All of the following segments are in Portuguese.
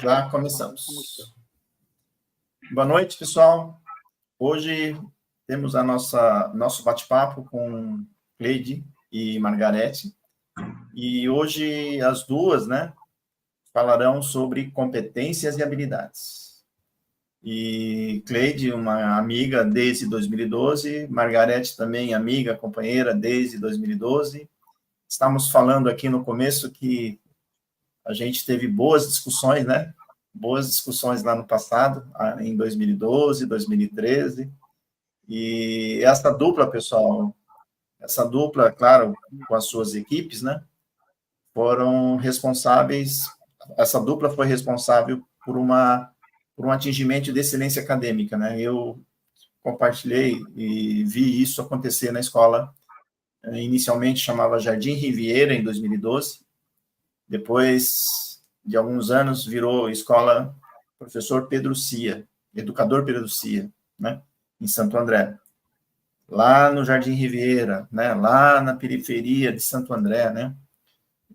Já começamos. Boa noite, pessoal. Hoje temos nosso bate-papo com Cleide e Margarete. E hoje as duas, falarão sobre competências e habilidades. E Cleide, uma amiga desde 2012, Margarete também amiga, companheira desde 2012. Estamos falando aqui no começo que a gente teve boas discussões, Boas discussões lá no passado, em 2012, 2013. E essa dupla, pessoal, claro, com as suas equipes, foram responsáveis, essa dupla foi responsável por um atingimento de excelência acadêmica, Eu compartilhei e vi isso acontecer na escola, inicialmente chamava Jardim Riviera, em 2012, depois de alguns anos virou escola Professor Pedro Cia, Educador Pedro Cia, em Santo André. Lá no Jardim Riviera, lá na periferia de Santo André,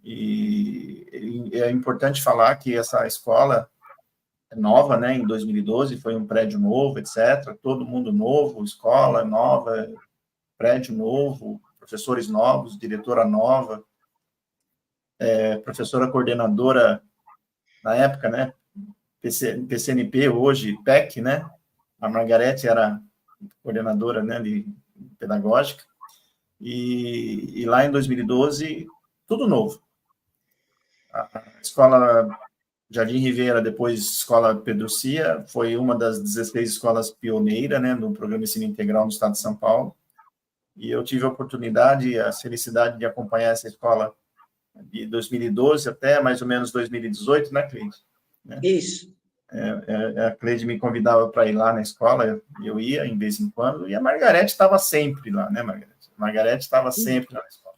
E é importante falar que essa escola é nova, em 2012, foi um prédio novo, etc. Todo mundo novo, escola nova, prédio novo, professores novos, diretora nova, professora coordenadora, na época, PCNP, hoje PEC, A Margarete era coordenadora, de pedagógica. E lá em 2012, tudo novo. A escola Jardim Riviera, depois Escola Pedro Cia, foi uma das 16 escolas pioneiras, no programa Ensino Integral no estado de São Paulo. E eu tive a oportunidade, a felicidade de acompanhar essa escola de 2012 até mais ou menos 2018, Cleide? Isso. A Cleide me convidava para ir lá na escola, eu ia em vez em quando, e a Margarete estava sempre lá, Margarete? A Margarete estava sempre lá na escola.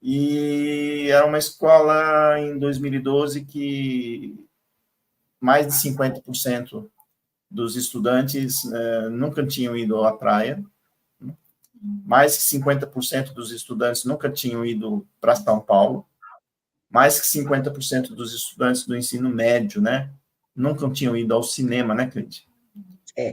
E era uma escola, em 2012, que mais de 50% dos estudantes nunca tinham ido à praia, mais que 50% dos estudantes nunca tinham ido para São Paulo, mais que 50% dos estudantes do ensino médio, nunca tinham ido ao cinema, Cleide?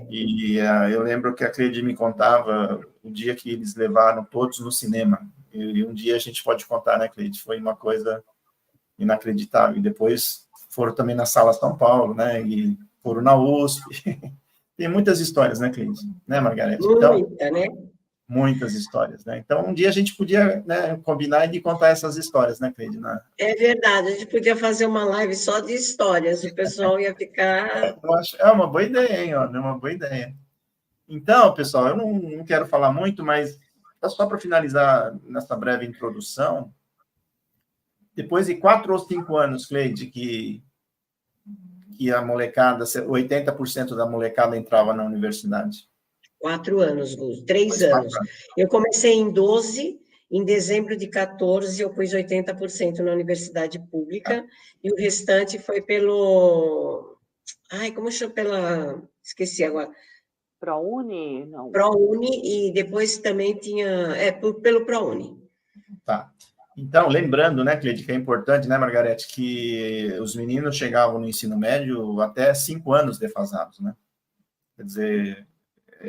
E eu lembro que a Cleide me contava o dia que eles levaram todos no cinema. E um dia a gente pode contar, Cleide? Foi uma coisa inacreditável. E depois foram também na Sala São Paulo, E foram na USP. Tem muitas histórias, Cleide? Margarete? Então, muitas histórias, Então, um dia a gente podia combinar e de contar essas histórias, Cleide? É verdade, a gente podia fazer uma live só de histórias, o pessoal ia ficar... Eu acho, é uma boa ideia, hein? É uma boa ideia. Então, pessoal, eu não quero falar muito, mas só para finalizar nessa breve introdução, depois de 4 ou 5 anos, Cleide, que a molecada, 80% da molecada entrava na universidade. 4 anos, Gus, 3 anos. Eu comecei em 12, em dezembro de 14 eu pus 80% na universidade pública, e o restante foi pelo... como chama? Esqueci agora. ProUni? Não. ProUni, e depois também tinha... pelo ProUni. Tá. Então, lembrando, Cleide, que é importante, Margarete, que os meninos chegavam no ensino médio até 5 anos defasados, Quer dizer,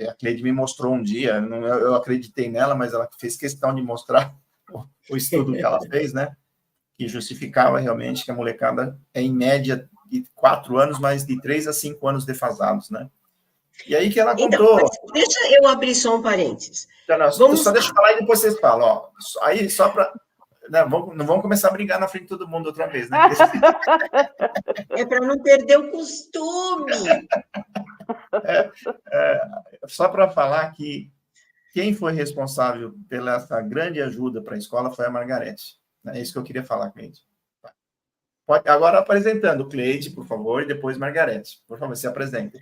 a Cleide me mostrou um dia, eu acreditei nela, mas ela fez questão de mostrar o estudo que ela fez, Que justificava realmente que a molecada é, em média, de 4 anos, mas de 3 a 5 anos defasados, E aí que ela contou... Então, deixa eu abrir só um parênteres. Só deixa eu falar e depois vocês falam, Aí, só para... Não vamos começar a brigar na frente de todo mundo outra vez, É para não perder o costume. Só para falar que quem foi responsável pela essa grande ajuda para a escola foi a Margarete. É isso que eu queria falar, Cleide. Agora apresentando, Cleide, por favor, e depois Margarete. Por favor, se apresente.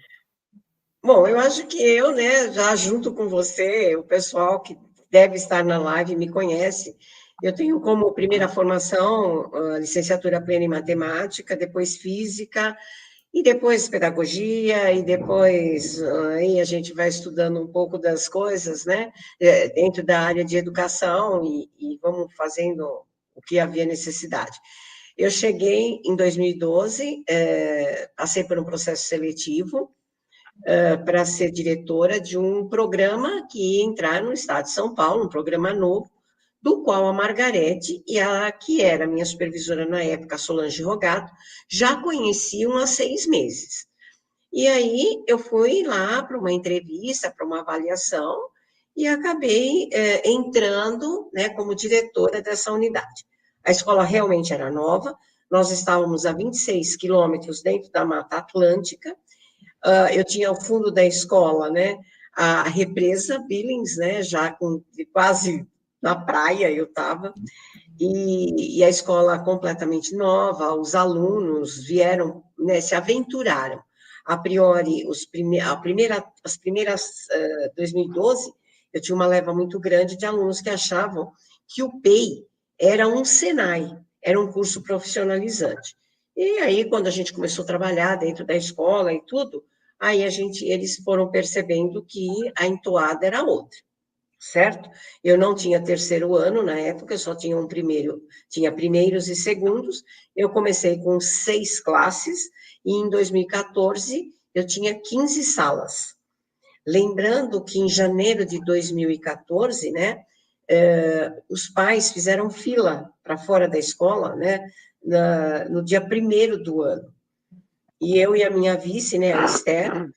Bom, eu acho que eu, já junto com você, o pessoal que deve estar na live me conhece. Eu tenho como primeira formação a licenciatura plena em matemática, depois física, e depois pedagogia, e depois aí a gente vai estudando um pouco das coisas, dentro da área de educação, e vamos fazendo o que havia necessidade. Eu cheguei em 2012, passei por um processo seletivo para ser diretora de um programa que ia entrar no estado de São Paulo, um programa novo, do qual a Margarete e a que era minha supervisora na época, a Solange Rogato, já conheciam há 6 meses. E aí eu fui lá para uma entrevista, para uma avaliação, e acabei entrando, né, como diretora dessa unidade. A escola realmente era nova, nós estávamos a 26 quilômetros dentro da Mata Atlântica, eu tinha ao fundo da escola, né, a represa Billings, né, já quase na praia eu estava, e a escola completamente nova, os alunos vieram, né, se aventuraram. A priori, as primeiras 2012, eu tinha uma leva muito grande de alunos que achavam que o PEI era um Senai, era um curso profissionalizante. E aí, quando a gente começou a trabalhar dentro da escola e tudo, aí eles foram percebendo que a entoada era outra, certo? Eu não tinha terceiro ano na época, eu só tinha tinha primeiros e segundos. Eu comecei com 6 classes e em 2014 eu tinha 15 salas. Lembrando que em janeiro de 2014, né, os pais fizeram fila para fora da escola, né, no dia 1º do ano. E eu e a minha vice, né, a Esther,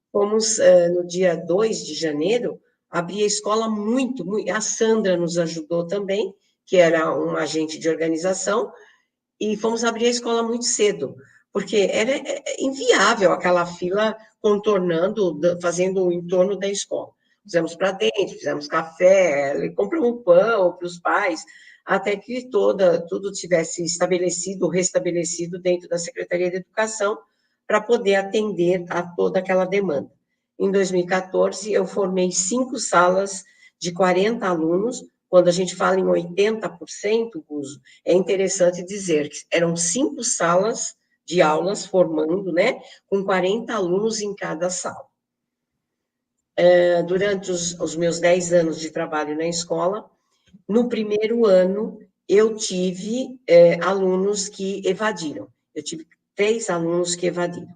fomos no dia 2 de janeiro, abrir a escola muito, a Sandra nos ajudou também, que era uma agente de organização, e fomos abrir a escola muito cedo, porque era inviável aquela fila contornando, fazendo o entorno da escola. Fizemos para dentro, fizemos café, compramos pão para os pais, até que tudo tivesse estabelecido, restabelecido dentro da Secretaria de Educação, para poder atender a toda aquela demanda. Em 2014, eu formei 5 salas de 40 alunos. Quando a gente fala em 80%, Guzo, é interessante dizer que eram 5 salas de aulas formando, né, com 40 alunos em cada sala. Durante os meus 10 anos de trabalho na escola, no primeiro ano, eu tive alunos que evadiram. Eu tive 3 alunos que evadiram.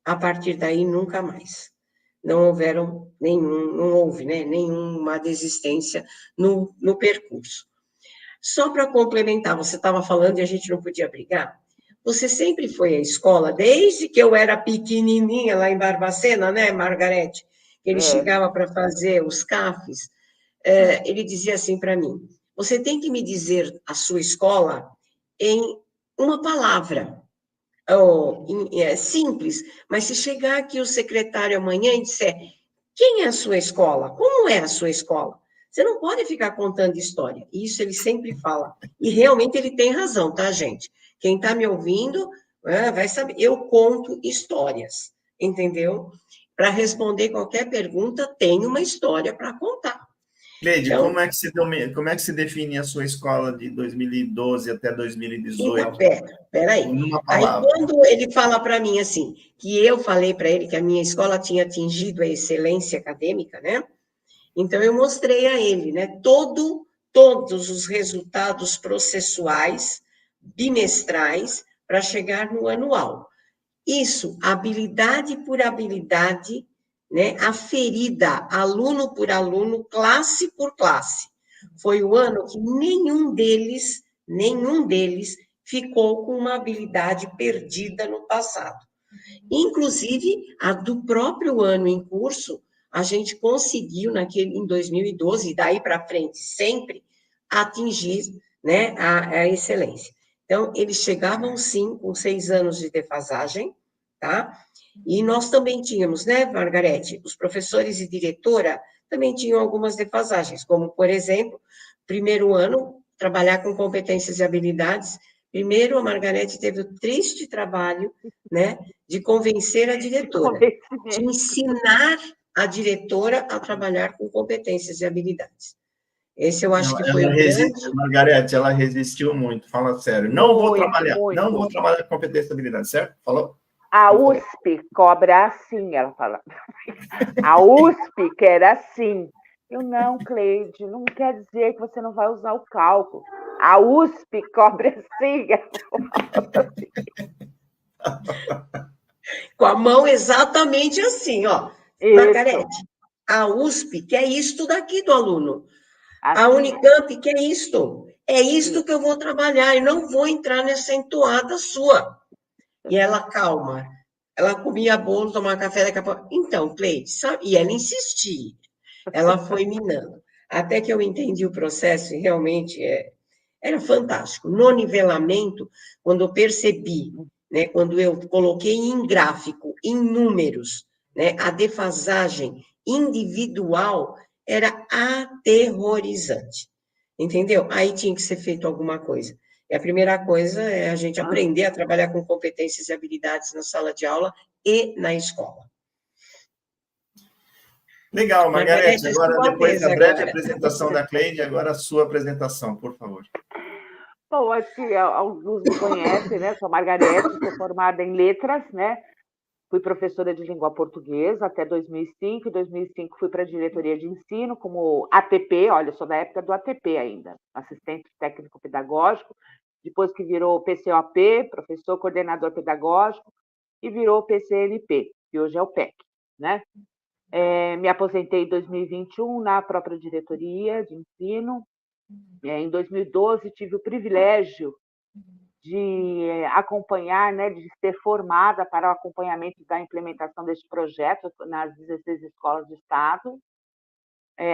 A partir daí, nunca mais. Não houve, né, nenhuma desistência no percurso. Só para complementar, você estava falando e a gente não podia brigar. Você sempre foi à escola, desde que eu era pequenininha lá em Barbacena, né, Margarete? Ele chegava para fazer os CAFs, ele dizia assim para mim, você tem que me dizer a sua escola em uma palavra. É simples, mas se chegar aqui o secretário amanhã e disser, quem é a sua escola? Como é a sua escola? Você não pode ficar contando história. Isso ele sempre fala. E realmente ele tem razão, tá, gente? Quem está me ouvindo vai saber. Eu conto histórias, entendeu? Para responder qualquer pergunta, tem uma história para contar. Cleide, então, como é que se define a sua escola de 2012 até 2018? Então, peraí. Aí, quando ele fala para mim assim, que eu falei para ele que a minha escola tinha atingido a excelência acadêmica, né? Então, eu mostrei a ele, né, todos os resultados processuais bimestrais para chegar no anual. Isso, habilidade por habilidade, né, aferida, aluno por aluno, classe por classe. Foi o ano que nenhum deles ficou com uma habilidade perdida no passado. Inclusive, a do próprio ano em curso, a gente conseguiu, em 2012, daí para frente, sempre, atingir, né, a excelência. Então, eles chegavam, sim, com 6 anos de defasagem, tá? E nós também tínhamos, né, Margarete, os professores e diretora também tinham algumas defasagens, como, por exemplo, primeiro ano, trabalhar com competências e habilidades. Primeiro, a Margarete teve o triste trabalho, né, de convencer a diretora, de ensinar a diretora a trabalhar com competências e habilidades. Esse eu acho que foi o grande... Margarete, ela resistiu muito, fala sério. Não vou trabalhar com competência e habilidade, certo? Falou? A USP cobra assim, ela fala. A USP quer assim. Eu não, Cleide, não quer dizer que você não vai usar o cálculo. A USP cobre assim. Com a mão exatamente assim, ó. Isso. Margarete, a USP quer isto daqui do aluno. A Assim, Unicamp quer isto. É isto que eu vou trabalhar e não vou entrar nessa entoada sua. E ela, calma. Ela comia bolo, tomava café, daqui a pouco. Então, Cleide, sabe? E ela insistia. Ela foi minando. Até que eu entendi o processo e realmente era fantástico. No nivelamento, quando eu percebi, né, quando eu coloquei em gráfico, em números, né, a defasagem individual era aterrorizante. Entendeu? Aí tinha que ser feito alguma coisa. E a primeira coisa é a gente aprender a trabalhar com competências e habilidades na sala de aula e na escola. Legal, Margarete. É Agora, sua depois vez da breve agora. apresentação da Cleide, agora a sua apresentação, por favor. Bom, acho que alguns me conhecem, né? Sou Margarete, sou formada em letras, né? Fui professora de língua portuguesa até 2005. Em 2005 fui para a diretoria de ensino como ATP, olha, sou da época do ATP ainda, assistente técnico pedagógico, depois que virou PCOP, professor coordenador pedagógico, e virou PCNP, que hoje é o PEC, né? Me aposentei em 2021 na própria diretoria de ensino. Em 2012 tive o privilégio de acompanhar, né, de ser formada para o acompanhamento da implementação deste projeto nas 16 escolas do Estado.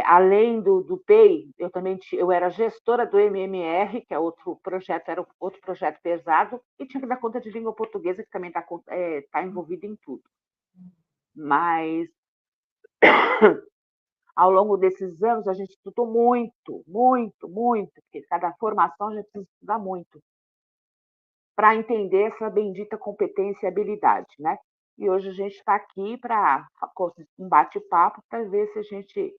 Além do PEI, eu era gestora do MMR, que é outro projeto, era outro projeto pesado, e tinha que dar conta de língua portuguesa, que também está envolvida em tudo. Mas, ao longo desses anos, a gente estudou muito, muito, muito, porque cada formação a gente precisa estudar muito, para entender essa bendita competência e habilidade, né? E hoje a gente está aqui para um bate-papo para ver se a gente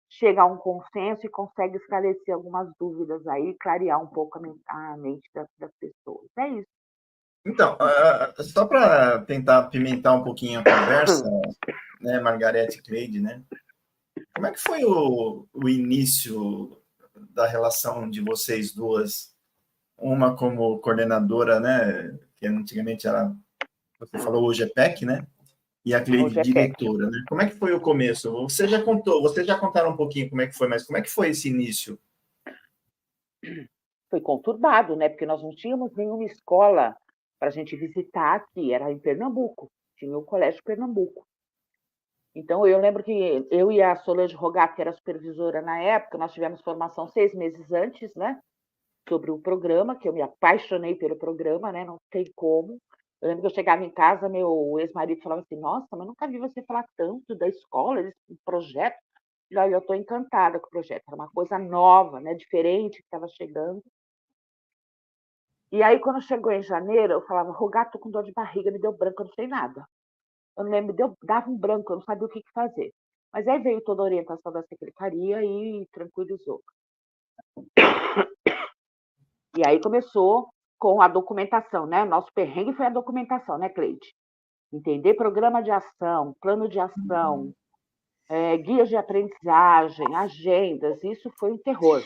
chega a um consenso e consegue esclarecer algumas dúvidas aí, clarear um pouco a mente das pessoas. É isso. Então, só para tentar apimentar um pouquinho a conversa, né, Margarete e Cleide, né? Como é que foi o início da relação de vocês duas? Uma como coordenadora, né, que antigamente era, você falou hoje é PEC, né? E a Cleide diretora, né? Como é que foi o começo? Vocês já contaram um pouquinho como é que foi, mas como é que foi esse início? Foi conturbado, né? Porque nós não tínhamos nenhuma escola para a gente visitar aqui, era em Pernambuco, tinha o Colégio Pernambuco. Então, eu lembro que eu e a Solange Rogato, que era supervisora na época, nós tivemos formação 6 meses antes, né? Sobre o programa, que eu me apaixonei pelo programa, né? Não tem como. Eu lembro que eu chegava em casa, meu ex-marido falava assim, nossa, mas nunca vi você falar tanto da escola, desse projeto. E olha, eu estou encantada com o projeto, era uma coisa nova, né? Diferente que estava chegando. E aí, quando chegou em janeiro, eu falava, Rogato, tô com dor de barriga, me deu branco, eu não sei nada. Eu não lembro, dava um branco, eu não sabia o que fazer. Mas aí veio toda a orientação da secretaria e tranquilizou. E aí começou com a documentação, né? Nosso perrengue foi a documentação, né, Cleide? Entender programa de ação, plano de ação, guias de aprendizagem, agendas, isso foi um terror.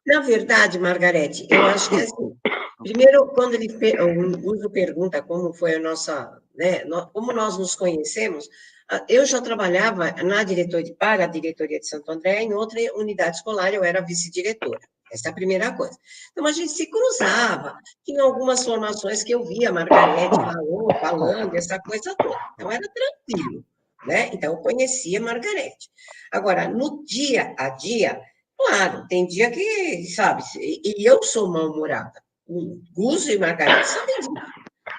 Na verdade, Margarete, eu acho que assim, primeiro, quando o Uso pergunta como foi a nossa, né, como nós nos conhecemos, eu já trabalhava para a diretoria de Santo André, em outra unidade escolar, eu era vice-diretora. Essa é a primeira coisa. Então, a gente se cruzava, tinha algumas formações que eu via a Margarete falando, essa coisa toda. Então, era tranquilo, né? Então, eu conhecia a Margarete. Agora, no dia a dia, claro, tem dia que, sabe, e eu sou mal-humorada. O Guzo e Margarete sabem disso,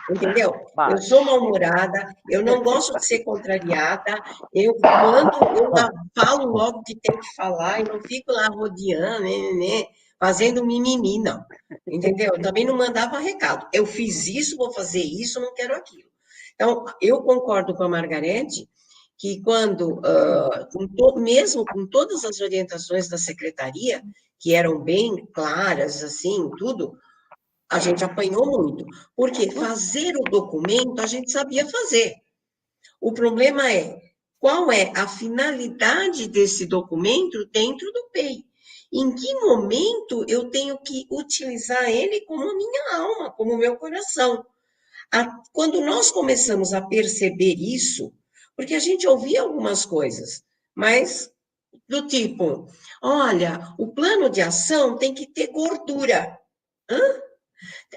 entendeu? Eu sou mal-humorada, eu não gosto de ser contrariada, eu falo logo o que tem que falar e não fico lá rodeando, fazendo mimimi, não. Entendeu? Eu também não mandava recado. Eu fiz isso, vou fazer isso, não quero aquilo. Então, eu concordo com a Margarete que quando, mesmo com todas as orientações da secretaria, que eram bem claras, assim, tudo, a gente apanhou muito, porque fazer o documento a gente sabia fazer. O problema é, qual é a finalidade desse documento dentro do PEI? Em que momento eu tenho que utilizar ele como minha alma, como meu coração? Quando nós começamos a perceber isso, porque a gente ouvia algumas coisas, mas do tipo, olha, o plano de ação tem que ter gordura. Hã?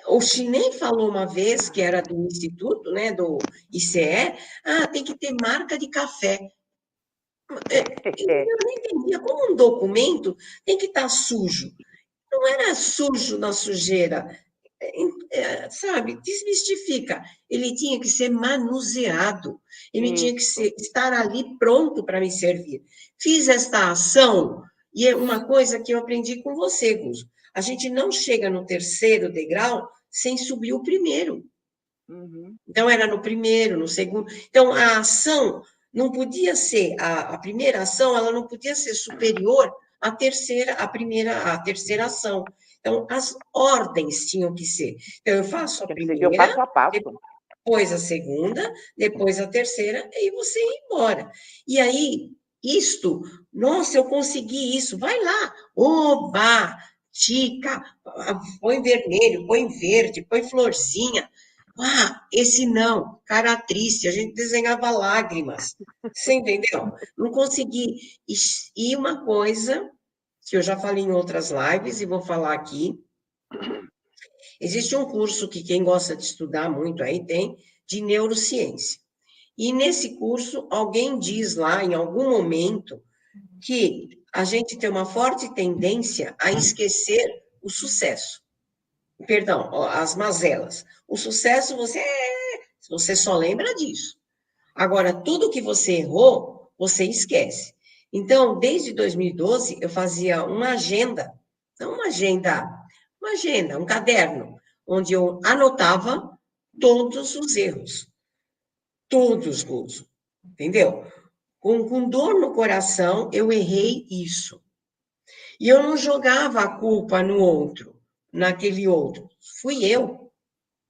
O Chinem falou uma vez, que era do Instituto, né, do ICE, tem que ter marca de café. Eu não entendia como um documento tem que estar sujo. Não era sujo na sujeira, sabe? Desmistifica. Ele tinha que ser manuseado, ele tinha que estar ali pronto para me servir. Fiz esta ação, e é uma coisa que eu aprendi com você, Gus. A gente não chega no terceiro degrau sem subir o primeiro. Então, era no primeiro, no segundo. Então, a ação não podia ser, a primeira ação, ela não podia ser superior à terceira ação. Então, as ordens tinham que ser. Então, eu faço a primeira, passo a passo. depois a segunda, depois a terceira, e você ir embora. E aí, nossa, eu consegui isso, vai lá, oba, tica, põe vermelho, põe verde, põe florzinha. Esse não, cara triste, a gente desenhava lágrimas. Você entendeu? Não consegui. E uma coisa que eu já falei em outras lives e vou falar aqui. Existe um curso que quem gosta de estudar muito aí tem, de neurociência. E nesse curso, alguém diz lá, em algum momento, que a gente tem uma forte tendência a esquecer o sucesso. Perdão, as mazelas. O sucesso, você só lembra disso. Agora, tudo que você errou, você esquece. Então, desde 2012, eu fazia uma agenda, não uma agenda, um caderno, onde eu anotava todos os erros. Todos, Gus. Entendeu? Com dor no coração, eu errei isso. E eu não jogava a culpa no outro, naquele outro. Fui eu.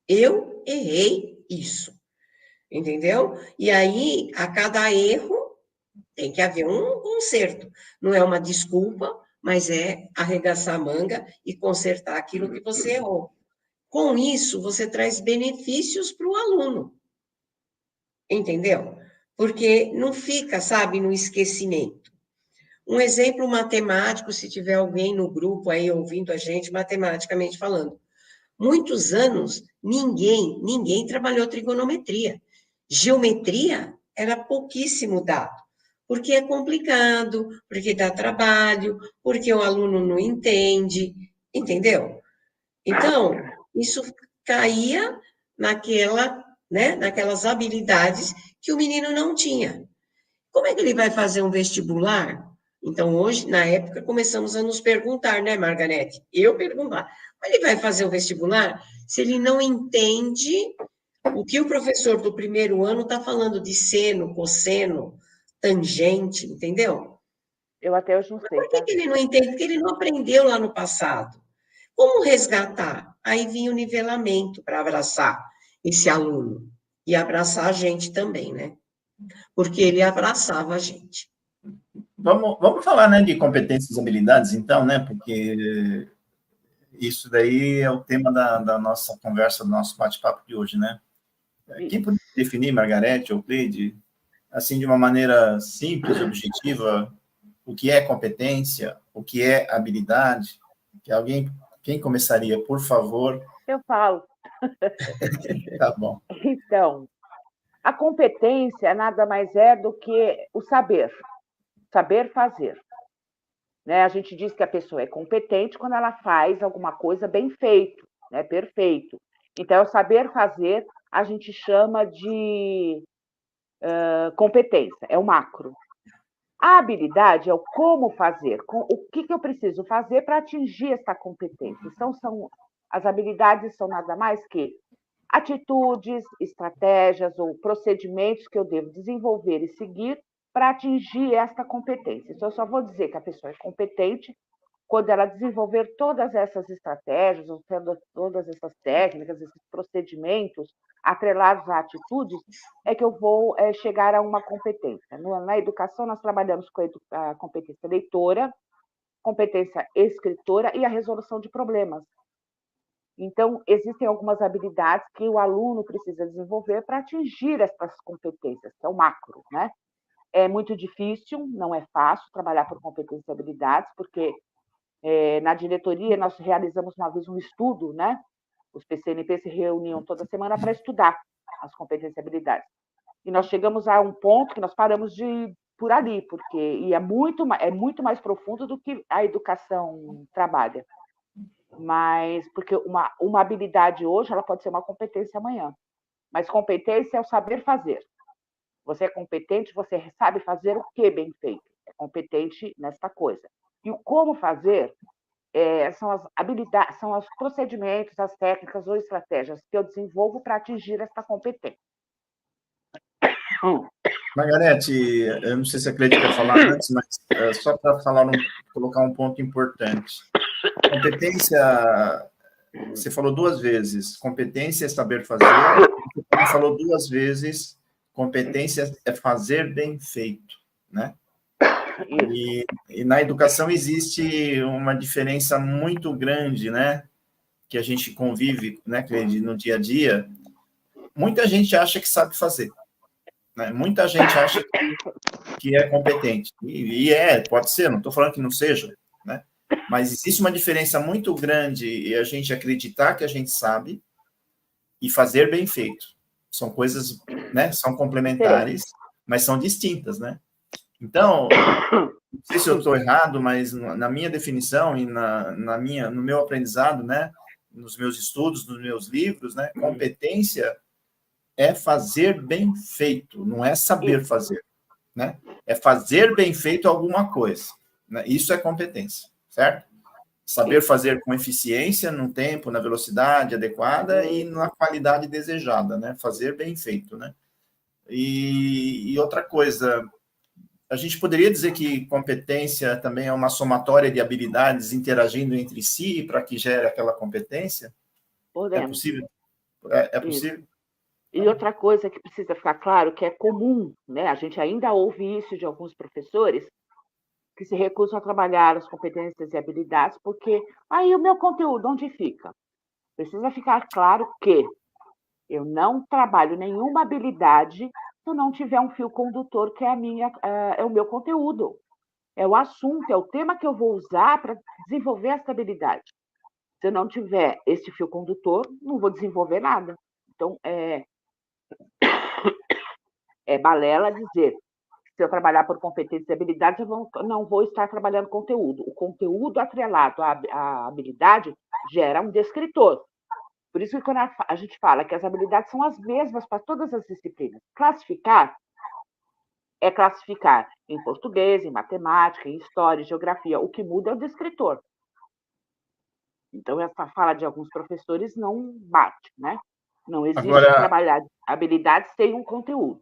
Eu errei isso. Entendeu? E aí, a cada erro, tem que haver um conserto. Não é uma desculpa, mas é arregaçar a manga e consertar aquilo que você errou. Com isso, você traz benefícios para o aluno. Entendeu? Porque não fica, sabe, no esquecimento. Um exemplo matemático, se tiver alguém no grupo aí ouvindo a gente, matematicamente falando. Muitos anos, ninguém trabalhou trigonometria. Geometria era pouquíssimo dado, porque é complicado, porque dá trabalho, porque o aluno não entende, entendeu? Então, isso caía naquelas habilidades que o menino não tinha. Como é que ele vai fazer um vestibular? Então, hoje, na época, começamos a nos perguntar, né, Margarete? Eu perguntar, mas ele vai fazer o vestibular se ele não entende o que o professor do primeiro ano está falando de seno, cosseno, tangente, entendeu? Eu até hoje não sei, Por que ele não entende? Porque ele não aprendeu lá no passado. Como resgatar? Aí vinha o nivelamento para abraçar esse aluno e abraçar a gente também, né? Porque ele abraçava a gente. Vamos falar, né, de competências e habilidades, então, né? Porque isso daí é o tema da nossa conversa, do nosso bate-papo de hoje, né? Quem poderia definir, Margarete ou Cleide, assim, de uma maneira simples e objetiva, o que é competência, o que é habilidade? Quem começaria, por favor? Eu falo. Tá bom. Então, a competência nada mais é do que o saber fazer. Né? A gente diz que a pessoa é competente quando ela faz alguma coisa bem feito, né? Perfeito. Então, o saber fazer a gente chama de competência, é o macro. A habilidade é o como fazer, o que eu preciso fazer para atingir essa competência. Então, as habilidades são nada mais que atitudes, estratégias ou procedimentos que eu devo desenvolver e seguir para atingir esta competência. Então, eu só vou dizer que a pessoa é competente quando ela desenvolver todas essas estratégias, todas essas técnicas, esses procedimentos atrelados a atitudes, é que eu vou chegar a uma competência. Na educação, nós trabalhamos com a competência leitora, competência escritora e a resolução de problemas. Então, existem algumas habilidades que o aluno precisa desenvolver para atingir essas competências, que é o macro, né? É muito difícil, não é fácil trabalhar por competências e habilidades, porque na diretoria nós realizamos uma vez um estudo, né? Os PCNP se reuniam toda semana para estudar as competências e habilidades. E nós chegamos a um ponto que nós paramos de por ali, porque é muito mais profundo do que a educação trabalha. Mas porque uma habilidade hoje ela pode ser uma competência amanhã. Mas competência é o saber fazer. Você é competente, você sabe fazer o que bem feito. É competente nesta coisa. E o como fazer são as habilidades, são os procedimentos, as técnicas ou estratégias que eu desenvolvo para atingir essa competência. Margarete, eu não sei se a Cleide quer falar antes, mas só para colocar um ponto importante. Competência, você falou 2 vezes, competência é saber fazer, você também falou 2 vezes, competência é fazer bem feito, né? E na educação existe uma diferença muito grande, né? Que a gente convive, né, Cleide, no dia a dia. Muita gente acha que sabe fazer, né? Muita gente acha que é competente. E pode ser, não estou falando que não seja, né? Mas existe uma diferença muito grande em a gente acreditar que a gente sabe e fazer bem feito. São coisas, né? São complementares, mas são distintas, né? Então, não sei se eu estou errado, mas na minha definição e no meu aprendizado, né? Nos meus estudos, nos meus livros, né? Competência é fazer bem feito, não é saber fazer, né? É fazer bem feito alguma coisa, né? Isso é competência, certo? Saber fazer com eficiência, no tempo, na velocidade adequada e na qualidade desejada, né? Fazer bem feito, né? E outra coisa, a gente poderia dizer que competência também é uma somatória de habilidades interagindo entre si para que gere aquela competência? Podemos. É possível? É possível? Isso. E outra coisa que precisa ficar claro, que é comum, né? A gente ainda ouve isso de alguns professores, que se recusam a trabalhar as competências e habilidades, porque aí o meu conteúdo, onde fica? Precisa ficar claro que eu não trabalho nenhuma habilidade se eu não tiver um fio condutor, que é o meu conteúdo. É o assunto, é o tema que eu vou usar para desenvolver essa habilidade. Se eu não tiver esse fio condutor, não vou desenvolver nada. Então, é balela dizer se eu trabalhar por competências e habilidades, eu não vou estar trabalhando conteúdo. O conteúdo atrelado à habilidade gera um descritor. Por isso que quando a gente fala que as habilidades são as mesmas para todas as disciplinas. Classificar é classificar em português, em matemática, em história, em geografia. O que muda é o descritor. Então, essa fala de alguns professores não bate, né? Não existe trabalhar habilidades sem um conteúdo.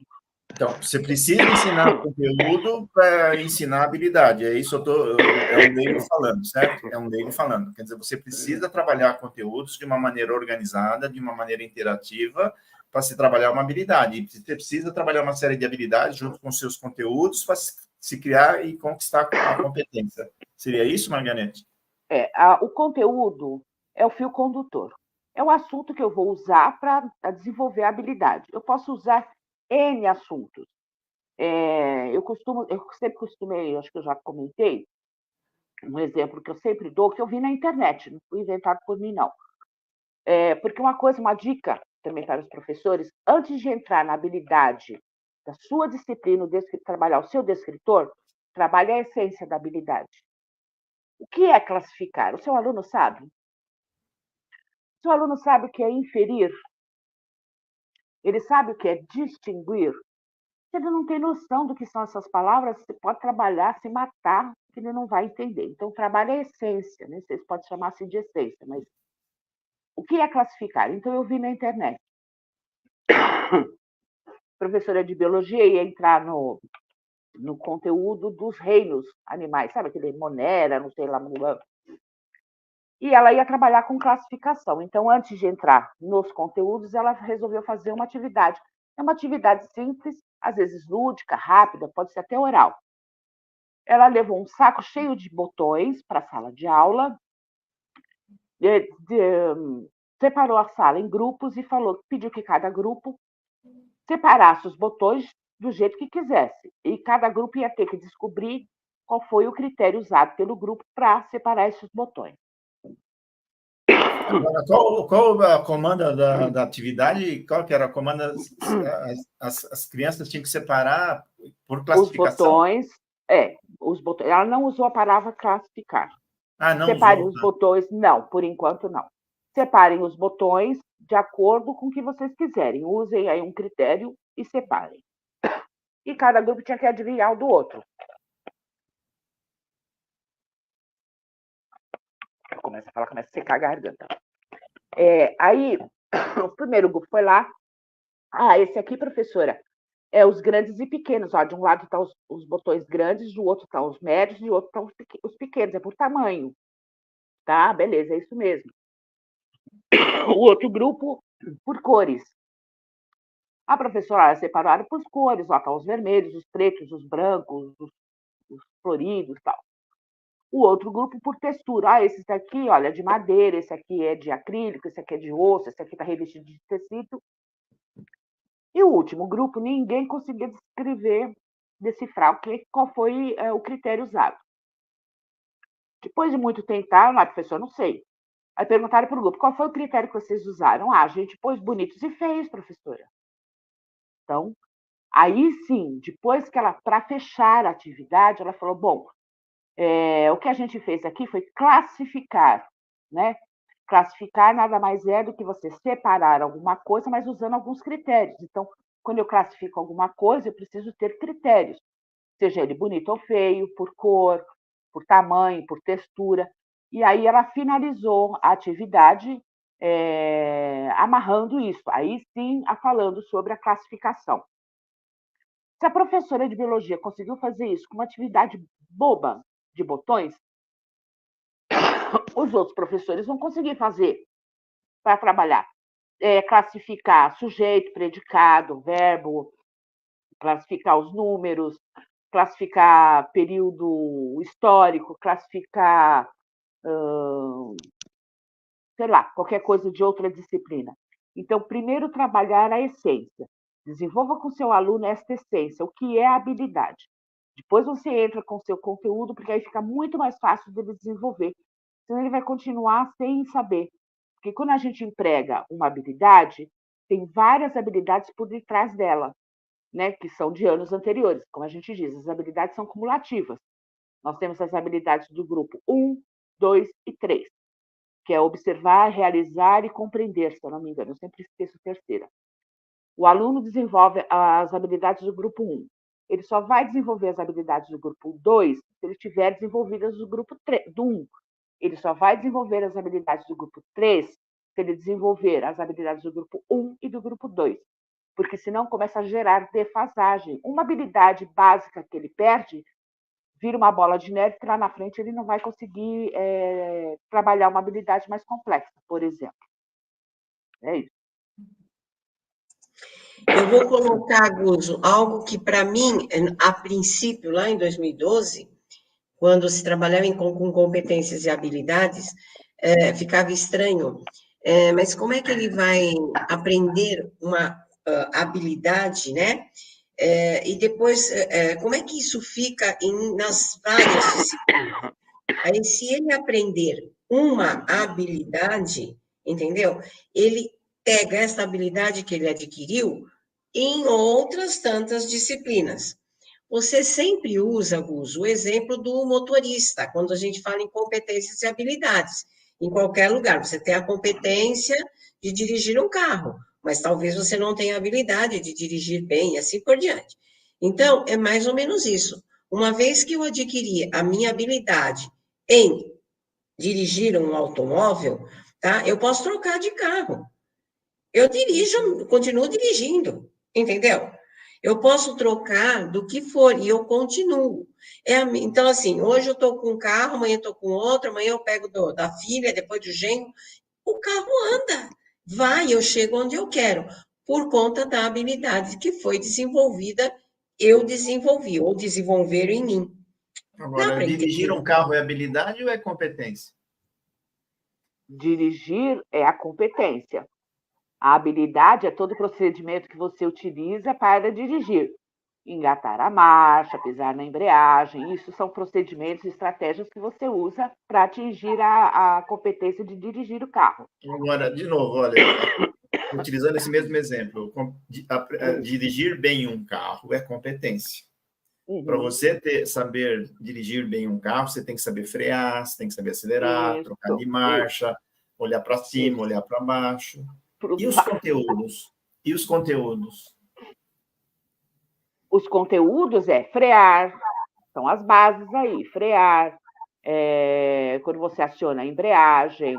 Então, você precisa ensinar conteúdo para ensinar habilidade. É isso é um leigo falando, certo? É um leigo falando. Quer dizer, você precisa trabalhar conteúdos de uma maneira organizada, de uma maneira interativa, para se trabalhar uma habilidade. E você precisa trabalhar uma série de habilidades junto com seus conteúdos para se criar e conquistar a competência. Seria isso, Margarete? O conteúdo é o fio condutor. É o assunto que eu vou usar para desenvolver a habilidade. Eu posso usar N assuntos. Eu sempre costumei, acho que eu já comentei, um exemplo que eu sempre dou, que eu vi na internet, não foi inventado por mim, não. Porque uma dica também para os professores, antes de entrar na habilidade da sua disciplina, trabalhar o seu descritor, trabalhe a essência da habilidade. O que é classificar? O seu aluno sabe? O seu aluno sabe o que é inferir? Ele sabe o que é distinguir? Se ele não tem noção do que são essas palavras, você pode trabalhar, se matar, que ele não vai entender. Então, trabalha a essência, né? Vocês podem chamar assim de essência, mas o que é classificar? Então, eu vi na internet. Professora de biologia ia entrar no conteúdo dos reinos animais, sabe aquele Monera, não sei lá, e ela ia trabalhar com classificação. Então, antes de entrar nos conteúdos, ela resolveu fazer uma atividade. É uma atividade simples, às vezes lúdica, rápida, pode ser até oral. ela levou um saco cheio de botões para a sala de aula, separou a sala em grupos e pediu que cada grupo separasse os botões do jeito que quisesse. E cada grupo ia ter que descobrir qual foi o critério usado pelo grupo para separar esses botões. Agora, qual a comanda da atividade? Qual que era a comanda? As crianças tinham que separar por classificação? Os botões. Ela não usou a palavra classificar. Não Separem usou. os botões. Não, por enquanto não. Separem os botões de acordo com o que vocês quiserem. Usem aí um critério e separem. E cada grupo tinha que adivinhar o do outro. Começa a falar, começa a secar a garganta. Aí, o primeiro grupo foi lá. Esse aqui, professora, é os grandes e pequenos. Ó, de um lado estão os botões grandes, do outro estão os médios, do outro estão os pequenos. É por tamanho. Tá? Beleza, é isso mesmo. O outro grupo, por cores. A professora separou por cores. Ó, estão os vermelhos, os pretos, os brancos, os floridos e tal. O outro grupo por textura. Esse daqui, olha, é de madeira, esse aqui é de acrílico, esse aqui é de osso, esse aqui está revestido de tecido. E o último grupo, ninguém conseguia decifrar qual foi o critério usado. Depois de muito tentar, professor, não sei. Aí perguntaram para o grupo, qual foi o critério que vocês usaram? A gente pôs bonitos e feios, professora. Então, aí sim, depois que para fechar a atividade, ela falou, bom, o que a gente fez aqui foi classificar, né? Classificar nada mais é do que você separar alguma coisa, mas usando alguns critérios. Então, quando eu classifico alguma coisa, eu preciso ter critérios, seja ele bonito ou feio, por cor, por tamanho, por textura. E aí ela finalizou a atividade amarrando isso. Aí sim, falando sobre a classificação. Se a professora de biologia conseguiu fazer isso com uma atividade boba de botões, os outros professores vão conseguir fazer para trabalhar. Classificar sujeito, predicado, verbo, classificar os números, classificar período histórico, classificar, sei lá, qualquer coisa de outra disciplina. Então, primeiro trabalhar a essência. Desenvolva com seu aluno esta essência, o que é a habilidade. Depois você entra com o seu conteúdo, porque aí fica muito mais fácil dele desenvolver. Senão ele vai continuar sem saber. Porque quando a gente emprega uma habilidade, tem várias habilidades por detrás dela, né, que são de anos anteriores. Como a gente diz, as habilidades são cumulativas. Nós temos as habilidades do grupo 1, 2 e 3, que é observar, realizar e compreender, se eu não me engano. Eu sempre esqueço a terceira. O aluno desenvolve as habilidades do grupo 1. Ele só vai desenvolver as habilidades do grupo 2 se ele tiver desenvolvidas do grupo 3, do 1. Ele só vai desenvolver as habilidades do grupo 3 se ele desenvolver as habilidades do grupo 1 e do grupo 2. Porque senão começa a gerar defasagem. Uma habilidade básica que ele perde vira uma bola de neve que lá na frente ele não vai conseguir trabalhar uma habilidade mais complexa, por exemplo. É isso. Eu vou colocar, Guzo, algo que para mim, a princípio, lá em 2012, quando se trabalhava com competências e habilidades, ficava estranho. Mas como é que ele vai aprender uma habilidade, né? E depois, como é que isso fica nas várias disciplinas? Aí, se ele aprender uma habilidade, entendeu? Ele pega essa habilidade que ele adquiriu em outras tantas disciplinas. Você sempre usa, Gus, o exemplo do motorista, quando a gente fala em competências e habilidades. Em qualquer lugar, você tem a competência de dirigir um carro, mas talvez você não tenha a habilidade de dirigir bem e assim por diante. Então, é mais ou menos isso. Uma vez que eu adquiri a minha habilidade em dirigir um automóvel, tá? Eu posso trocar de carro. Eu dirijo, continuo dirigindo, entendeu? Eu posso trocar do que for e eu continuo. Então, assim, hoje eu estou com um carro, amanhã eu estou com outro, amanhã eu pego da filha, depois do genro. O carro anda, vai, eu chego onde eu quero, por conta da habilidade que foi desenvolvida, eu desenvolvi, ou desenvolveram em mim. Agora, dirigir um carro é habilidade ou é competência? Dirigir é a competência. A habilidade é todo o procedimento que você utiliza para dirigir. Engatar a marcha, pisar na embreagem, isso são procedimentos e estratégias que você usa para atingir a competência de dirigir o carro. Agora, de novo, olha, utilizando esse mesmo exemplo, dirigir bem um carro é competência. Para você saber dirigir bem um carro, você tem que saber frear, você tem que saber acelerar, trocar de marcha, olhar para cima, olhar para baixo. E os conteúdos? E os conteúdos? Os conteúdos é frear, são as bases aí, frear, quando você aciona a embreagem,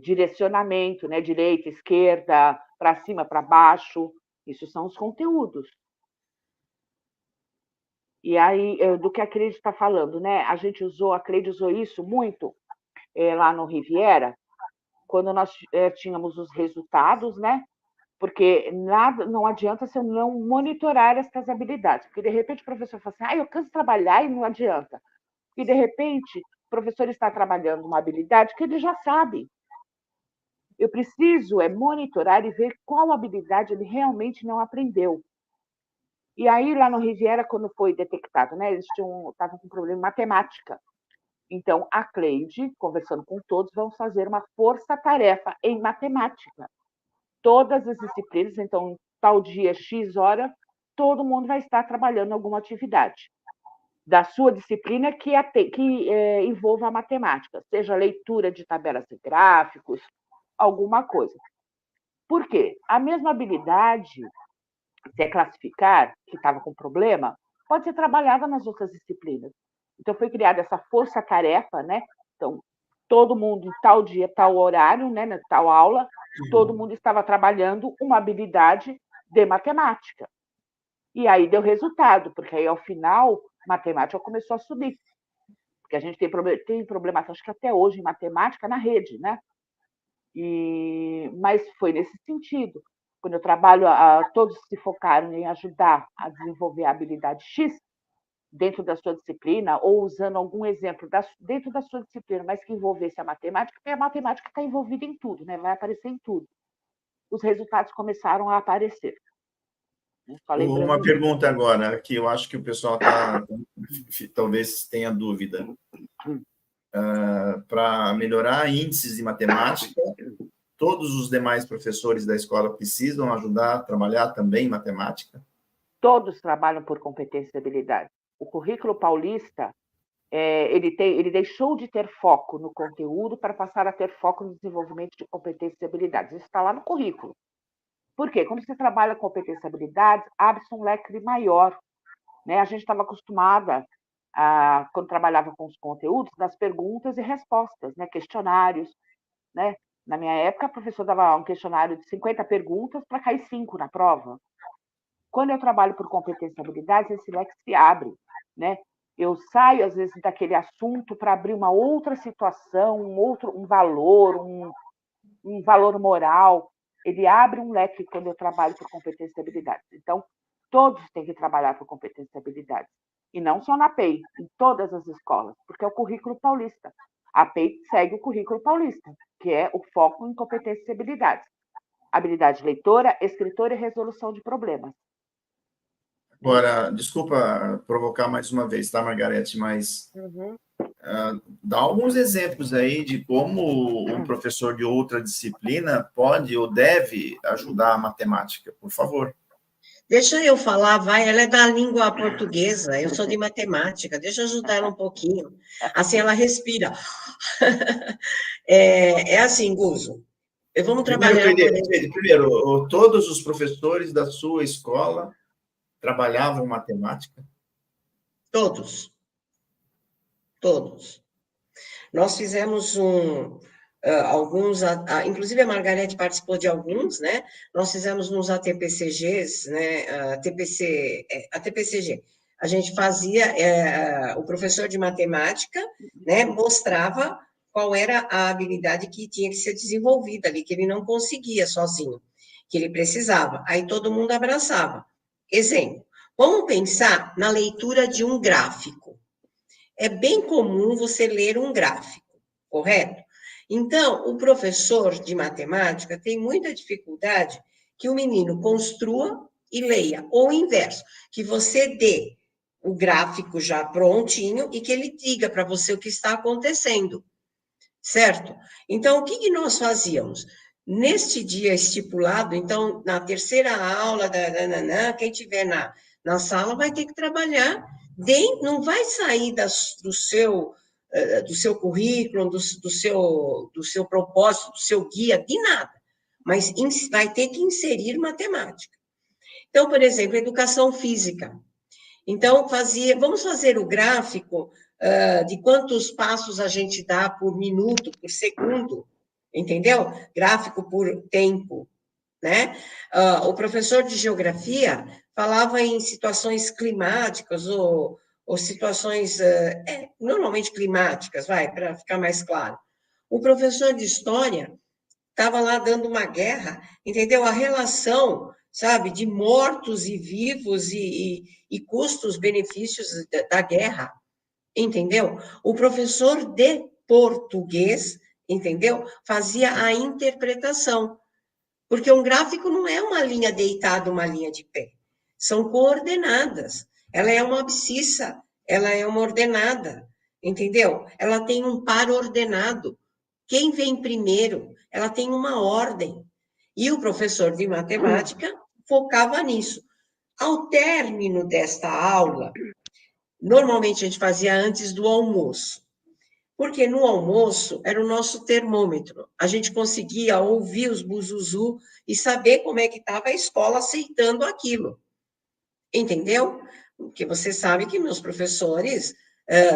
direcionamento, né, direita, esquerda, para cima, para baixo, isso são os conteúdos. E aí, do que a Cleide está falando, né? A Cleide usou isso muito lá no Riviera, quando nós tínhamos os resultados, né? Porque nada, não adianta se eu não monitorar essas habilidades. Porque, de repente, o professor fala assim, eu canso de trabalhar e não adianta. E, de repente, o professor está trabalhando uma habilidade que ele já sabe. Eu preciso monitorar e ver qual habilidade ele realmente não aprendeu. E aí, lá no Riviera, quando foi detectado, né, eles estavam com problema em matemática. Então, a Cleide, conversando com todos, vamos fazer uma força-tarefa em matemática. Todas as disciplinas, então, tal dia, X hora, todo mundo vai estar trabalhando alguma atividade da sua disciplina que envolva a matemática, seja leitura de tabelas e gráficos, alguma coisa. Por quê? A mesma habilidade, se é classificar, que estava com problema, pode ser trabalhada nas outras disciplinas. Então, foi criada essa força-tarefa, né? Então, todo mundo, em tal dia, tal horário, né, na tal aula, todo mundo estava trabalhando uma habilidade de matemática. E aí deu resultado, porque aí, ao final, matemática começou a subir. Porque a gente tem problema, acho que até hoje, em matemática na rede, né? Mas foi nesse sentido. Quando eu trabalho, todos se focaram em ajudar a desenvolver a habilidade X dentro da sua disciplina, ou usando algum exemplo dentro da sua disciplina, mas que envolvesse a matemática, porque a matemática está envolvida em tudo, né? Vai aparecer em tudo. Os resultados começaram a aparecer. Uma pergunta agora, que eu acho que o pessoal talvez tenha dúvida. Para melhorar índices de matemática, todos os demais professores da escola precisam ajudar a trabalhar também matemática? Todos trabalham por competência e habilidade. O currículo paulista, ele deixou de ter foco no conteúdo para passar a ter foco no desenvolvimento de competências e habilidades. Isso está lá no currículo. Por quê? Quando você trabalha com competências e habilidades, abre-se um leque maior. Né? A gente estava acostumada, quando trabalhava com os conteúdos, das perguntas e respostas, né? Questionários. Né? Na minha época, a professora dava um questionário de 50 perguntas para cair 5 na prova. Quando eu trabalho por competências e habilidades, esse leque se abre. Né? Eu saio, às vezes, daquele assunto para abrir uma outra situação, um valor, um valor moral. Ele abre um leque quando eu trabalho por competências e habilidades. Então, todos têm que trabalhar por competências e habilidades. E não só na PEI, em todas as escolas, porque é o currículo paulista. A PEI segue o currículo paulista, que é o foco em competências e habilidades. Habilidade leitora, escritora e resolução de problemas. Agora, desculpa provocar mais uma vez, tá, Margarete? Mas dá alguns exemplos aí de como um professor de outra disciplina pode ou deve ajudar a matemática, por favor. Deixa eu falar, ela é da língua portuguesa, eu sou de matemática, deixa eu ajudar ela um pouquinho. Assim ela respira. É assim, Guzo, vamos trabalhar... Primeiro, todos os professores da sua escola trabalhavam matemática? Todos. Nós fizemos alguns, inclusive a Margarete participou de alguns, né? Nós fizemos nos ATPCGs, né? A TPCG. A gente fazia, o professor de matemática, né? Mostrava qual era a habilidade que tinha que ser desenvolvida ali, que ele não conseguia sozinho, que ele precisava. Aí todo mundo abraçava. Exemplo, vamos pensar na leitura de um gráfico. é bem comum você ler um gráfico, correto? Então, o professor de matemática tem muita dificuldade que o menino construa e leia, ou o inverso, que você dê o gráfico já prontinho e que ele diga para você o que está acontecendo, certo? Então, o que nós fazíamos? Neste dia estipulado, então, na terceira aula, quem tiver na sala vai ter que trabalhar, não vai sair do seu currículo, do seu propósito, do seu guia, de nada, mas vai ter que inserir matemática. Então, por exemplo, educação física. Então, vamos fazer o gráfico de quantos passos a gente dá por minuto, por segundo, entendeu? Gráfico por tempo, né? O professor de geografia falava em situações climáticas ou situações normalmente climáticas, para ficar mais claro. O professor de história estava lá dando uma guerra, entendeu? A relação, sabe, de mortos e vivos e custos-benefícios da guerra, entendeu? O professor de português, entendeu? Fazia a interpretação, porque um gráfico não é uma linha deitada, uma linha de pé, são coordenadas. Ela é uma abscissa, ela é uma ordenada, entendeu? Ela tem um par ordenado. Quem vem primeiro? Ela tem uma ordem. E o professor de matemática focava nisso. Ao término desta aula, normalmente a gente fazia antes do almoço, porque no almoço era o nosso termômetro. A gente conseguia ouvir os buzuzu e saber como é que estava a escola aceitando aquilo. Entendeu? Porque você sabe que meus professores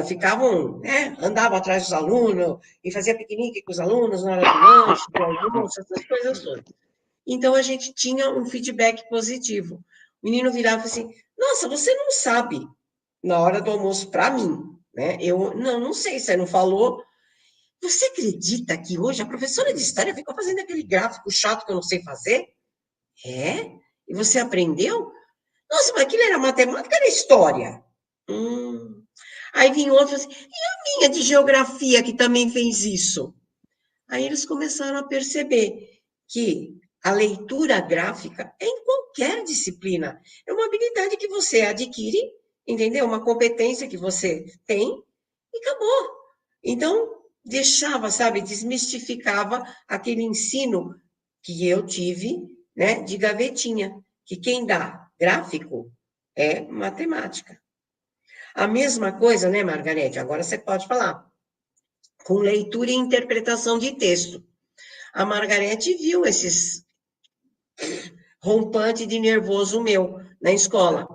ficavam, né, andavam atrás dos alunos e fazia piquenique com os alunos na hora do lanche, do almoço, essas coisas todas. Então, a gente tinha um feedback positivo. O menino virava e falava assim, nossa, você não sabe na hora do almoço para mim, né? Eu, não sei, você não falou. Você acredita que hoje a professora de história ficou fazendo aquele gráfico chato que eu não sei fazer? É? E você aprendeu? Nossa, mas aquilo era matemática, era história. Aí vinha outro assim, e a minha de geografia que também fez isso? Aí eles começaram a perceber que a leitura gráfica é em qualquer disciplina. É uma habilidade que você adquire, entendeu? Uma competência que você tem e acabou. Então, deixava, sabe, desmistificava aquele ensino que eu tive, né, de gavetinha, que quem dá gráfico é matemática. A mesma coisa, né, Margarete? Agora você pode falar. Com leitura e interpretação de texto. A Margarete viu esses rompantes de nervoso meu na escola.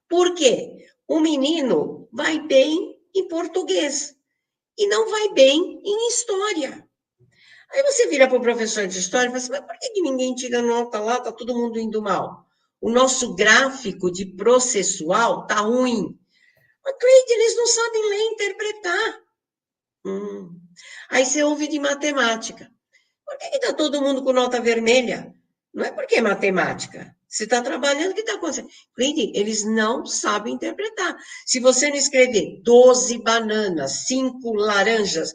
Por quê? O menino vai bem em português e não vai bem em história. Aí você vira para o professor de história e fala assim, mas por que ninguém tira nota lá? Está todo mundo indo mal. O nosso gráfico de processual está ruim. Mas, Cleide, eles não sabem ler e interpretar. Aí você ouve de matemática. Por que está todo mundo com nota vermelha? Não é porque é matemática. Você está trabalhando, o que está acontecendo? Cleide, eles não sabem interpretar. Se você não escrever 12 bananas, 5 laranjas,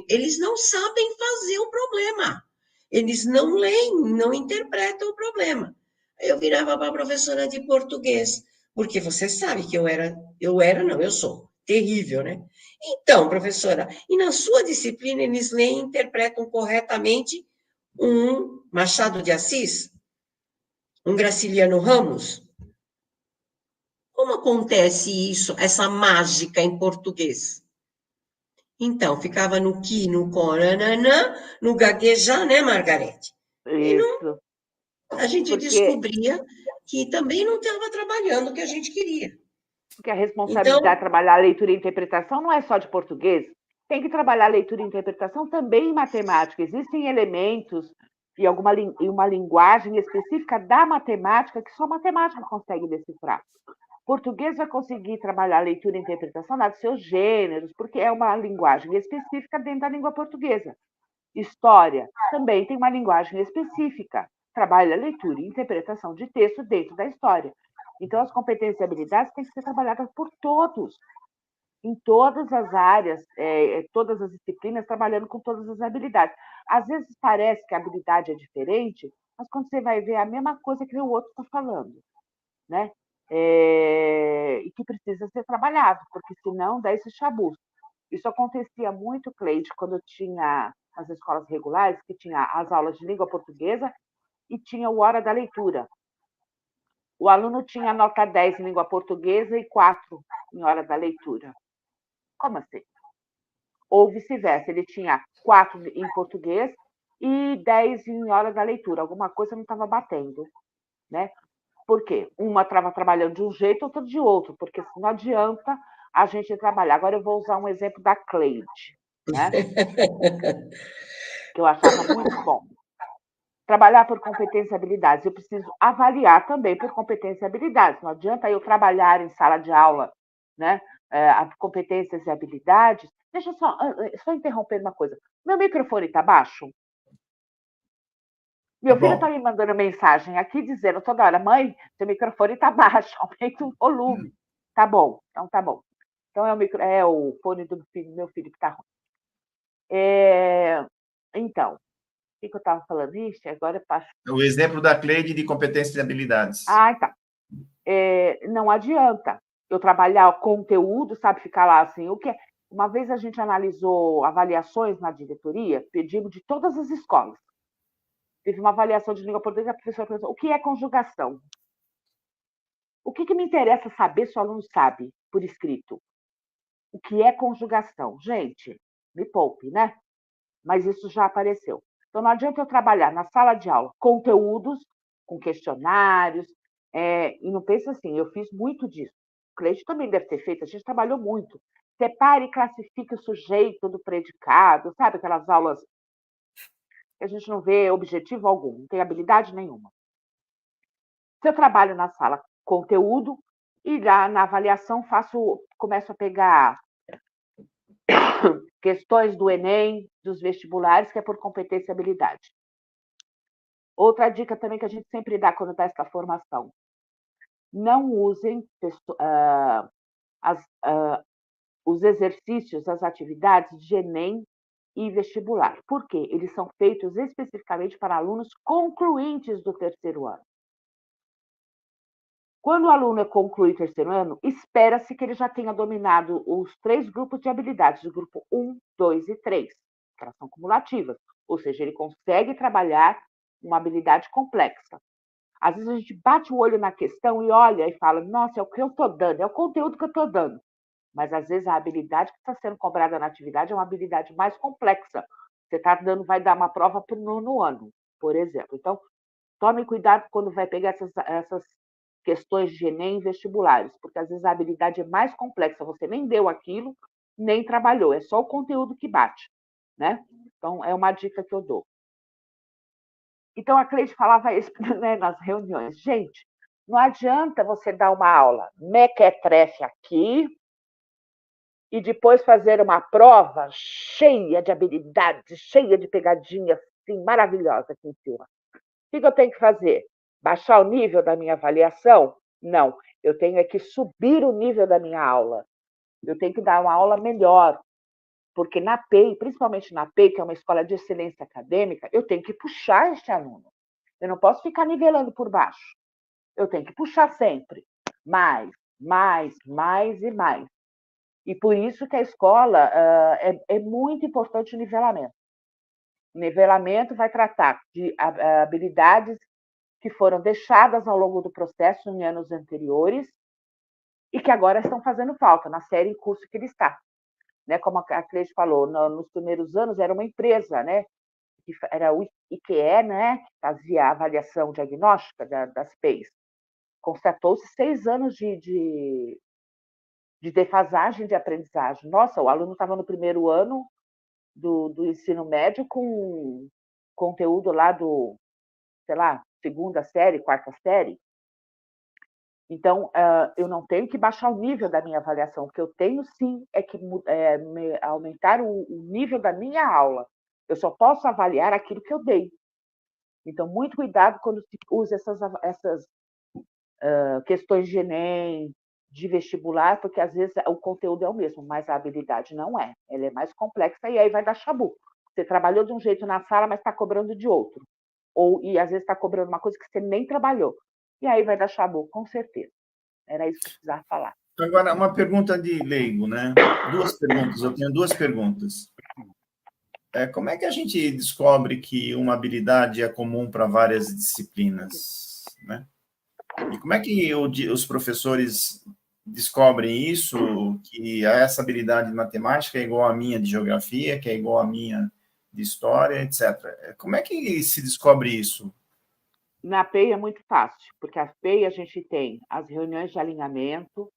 eles não sabem fazer o problema. Eles não leem, não interpretam o problema. Aí eu virava para a professora de português, porque você sabe que eu sou terrível, né? Então, professora, e na sua disciplina eles leem e interpretam corretamente um Machado de Assis? Um Graciliano Ramos? Como acontece isso, essa mágica em português? Então, ficava no que, no corananã, no gaguejar, né, Margarete? E não, a gente descobria que também não estava trabalhando o que a gente queria. Porque a responsabilidade de trabalhar a leitura e interpretação não é só de português, tem que trabalhar a leitura e interpretação também em matemática. Existem elementos e uma linguagem específica da matemática que só a matemática consegue decifrar. Português vai conseguir trabalhar a leitura e interpretação dos seus gêneros, porque é uma linguagem específica dentro da língua portuguesa. História também tem uma linguagem específica, trabalha a leitura e interpretação de texto dentro da história. Então, as competências e habilidades têm que ser trabalhadas por todos. em todas as áreas, todas as disciplinas, trabalhando com todas as habilidades. Às vezes parece que a habilidade é diferente, mas quando você vai ver é a mesma coisa que o outro está falando, né? E que precisa ser trabalhado, porque senão dá esse chabuço. Isso acontecia muito, Cleide, quando eu tinha as escolas regulares, que tinha as aulas de língua portuguesa e tinha o hora da leitura. O aluno tinha nota 10 em língua portuguesa e 4 em hora da leitura. Como assim? Ou vice-versa, ele tinha 4 em português e 10 em hora da leitura. Alguma coisa não estava batendo, né? Por quê? Uma estava trabalhando de um jeito, outra de outro, porque não adianta a gente trabalhar. Agora eu vou usar um exemplo da Cleide, né? Que eu achava muito bom. Trabalhar por competência e habilidades. Eu preciso avaliar também por competência e habilidades. Não adianta eu trabalhar em sala de aula, né? Competências e habilidades. Deixa eu só interromper uma coisa. Meu microfone está baixo? Meu filho está me mandando mensagem aqui dizendo toda hora, mãe, seu microfone está baixo, aumenta o volume. Tá bom, então tá bom. Então é o fone do meu filho que está ruim. Então, o que eu estava falando? Ixi, agora eu passo. O exemplo da Cleide de competências e habilidades. Tá. Não adianta eu trabalhar o conteúdo, sabe, ficar lá assim, o que é? Uma vez a gente analisou avaliações na diretoria, pedimos de todas as escolas. Teve uma avaliação de língua portuguesa, a professora perguntou, o que é conjugação? O que me interessa saber se o aluno sabe, por escrito? O que é conjugação? Gente, me poupe, né? Mas isso já apareceu. Então, não adianta eu trabalhar na sala de aula conteúdos, com questionários, e não pense assim, eu fiz muito disso. O Cleide também deve ter feito, a gente trabalhou muito. Separe e classifique o sujeito do predicado, sabe aquelas aulas que a gente não vê objetivo algum, não tem habilidade nenhuma. Se eu trabalho na sala conteúdo, e lá na avaliação começo a pegar questões do Enem, dos vestibulares, que é por competência e habilidade. Outra dica também que a gente sempre dá quando dá essa formação. Não usem os exercícios, as atividades de Enem e vestibular. Por quê? Eles são feitos especificamente para alunos concluintes do terceiro ano. Quando o aluno conclui o terceiro ano, espera-se que ele já tenha dominado os 3 grupos de habilidades, o grupo 1, 2 e 3, que elas são cumulativas, ou seja, ele consegue trabalhar uma habilidade complexa. Às vezes a gente bate o olho na questão e olha e fala, nossa, é o que eu estou dando, é o conteúdo que eu estou dando. Mas às vezes a habilidade que está sendo cobrada na atividade é uma habilidade mais complexa. Você vai dar uma prova para o 9º ano, por exemplo. Então, tome cuidado quando vai pegar essas questões de Enem e vestibulares, porque às vezes a habilidade é mais complexa, você nem deu aquilo, nem trabalhou, é só o conteúdo que bate, né? Então, é uma dica que eu dou. Então, a Cleide falava isso, né, nas reuniões. Gente, não adianta você dar uma aula mequetrefe aqui e depois fazer uma prova cheia de habilidades, cheia de pegadinhas, assim, maravilhosa aqui em cima. O que eu tenho que fazer? Baixar o nível da minha avaliação? Não, eu tenho que subir o nível da minha aula. Eu tenho que dar uma aula melhor, porque na PEI, principalmente na PEI, que é uma escola de excelência acadêmica, eu tenho que puxar este aluno. Eu não posso ficar nivelando por baixo. Eu tenho que puxar sempre. Mais, mais, mais e mais. E por isso que a escola é muito importante o nivelamento. O nivelamento vai tratar de habilidades que foram deixadas ao longo do processo em anos anteriores e que agora estão fazendo falta na série em curso que ele está. Né? Como a Cleide falou, nos primeiros anos era uma empresa, né? Que era o IQE, né? Que fazia a avaliação diagnóstica das PEIs. Constatou-se 6 anos de defasagem de aprendizagem. Nossa, o aluno estava no primeiro ano do ensino médio com conteúdo lá sei lá, 2ª série, 4ª série. Então, eu não tenho que baixar o nível da minha avaliação. O que eu tenho, sim, é que aumentar o nível da minha aula. Eu só posso avaliar aquilo que eu dei. Então, muito cuidado quando se usa essas questões de Enem, de vestibular, porque às vezes o conteúdo é o mesmo, mas a habilidade não é. Ela é mais complexa e aí vai dar chabu. Você trabalhou de um jeito na sala, mas está cobrando de outro. E às vezes está cobrando uma coisa que você nem trabalhou. E aí vai dar chabu, com certeza. Era isso que eu precisava falar. Agora, uma pergunta de leigo, né? Duas perguntas, eu tenho duas perguntas. Como é que a gente descobre que uma habilidade é comum para várias disciplinas, né? E como é que os professores descobrem isso, que essa habilidade de matemática é igual à minha de geografia, que é igual à minha de história, etc. Como é que se descobre isso? Na PEI é muito fácil, porque a PEI a gente tem as reuniões de alinhamento,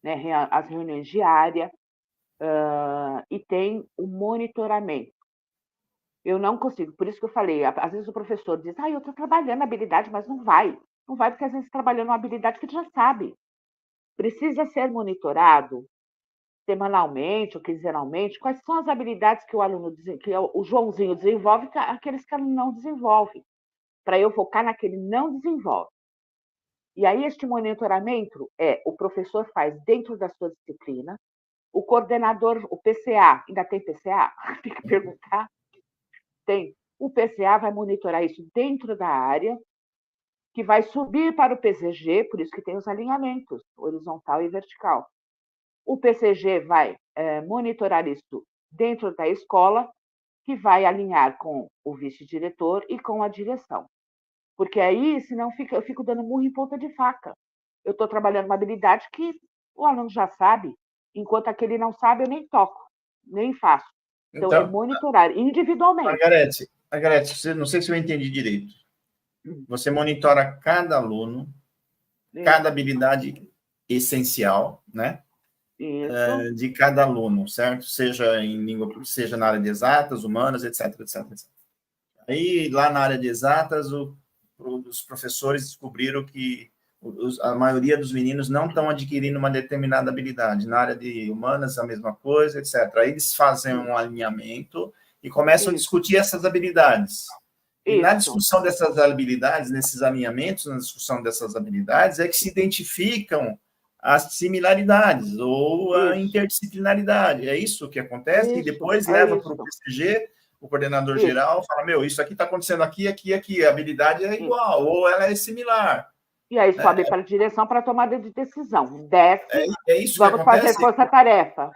né, as reuniões diárias, e tem o monitoramento. Eu não consigo, por isso que eu falei, às vezes o professor diz, eu estou trabalhando a habilidade, mas não vai. Não vai porque às vezes trabalhando uma habilidade que ele já sabe. Precisa ser monitorado semanalmente ou quinzenalmente, quais são as habilidades que o aluno, que o Joãozinho desenvolve, que aqueles que ele não desenvolve, para eu focar naquele não desenvolve. E aí este monitoramento o professor faz dentro da sua disciplina, o coordenador, o PCA, ainda tem PCA? Tem que perguntar. Tem. O PCA vai monitorar isso dentro da área, que vai subir para o PCG, por isso que tem os alinhamentos, horizontal e vertical. O PCG vai monitorar isso dentro da escola, que vai alinhar com o vice-diretor e com a direção. Porque aí, senão, eu fico dando murro em ponta de faca. Eu estou trabalhando uma habilidade que o aluno já sabe, enquanto aquele não sabe, eu nem toco, nem faço. Então, é monitorar individualmente. Margarete, não sei se eu entendi direito. Você monitora cada aluno, cada habilidade essencial, né? Isso. De cada aluno, certo? Seja em língua, seja na área de exatas, humanas, etc, etc, etc. Aí, lá na área de exatas, os professores descobriram que a maioria dos meninos não estão adquirindo uma determinada habilidade. Na área de humanas, a mesma coisa, etc. Aí eles fazem um alinhamento e começam a discutir essas habilidades. E na discussão dessas habilidades, nesses alinhamentos, na discussão dessas habilidades, é que se identificam as similaridades ou a interdisciplinaridade. É isso que acontece, e depois leva para o PCG, o coordenador geral, fala, isso aqui está acontecendo aqui, aqui, aqui, a habilidade é igual, ou ela é similar. E aí sobe para a direção para tomada de decisão. Desce, isso vamos que acontece. fazer força-tarefa.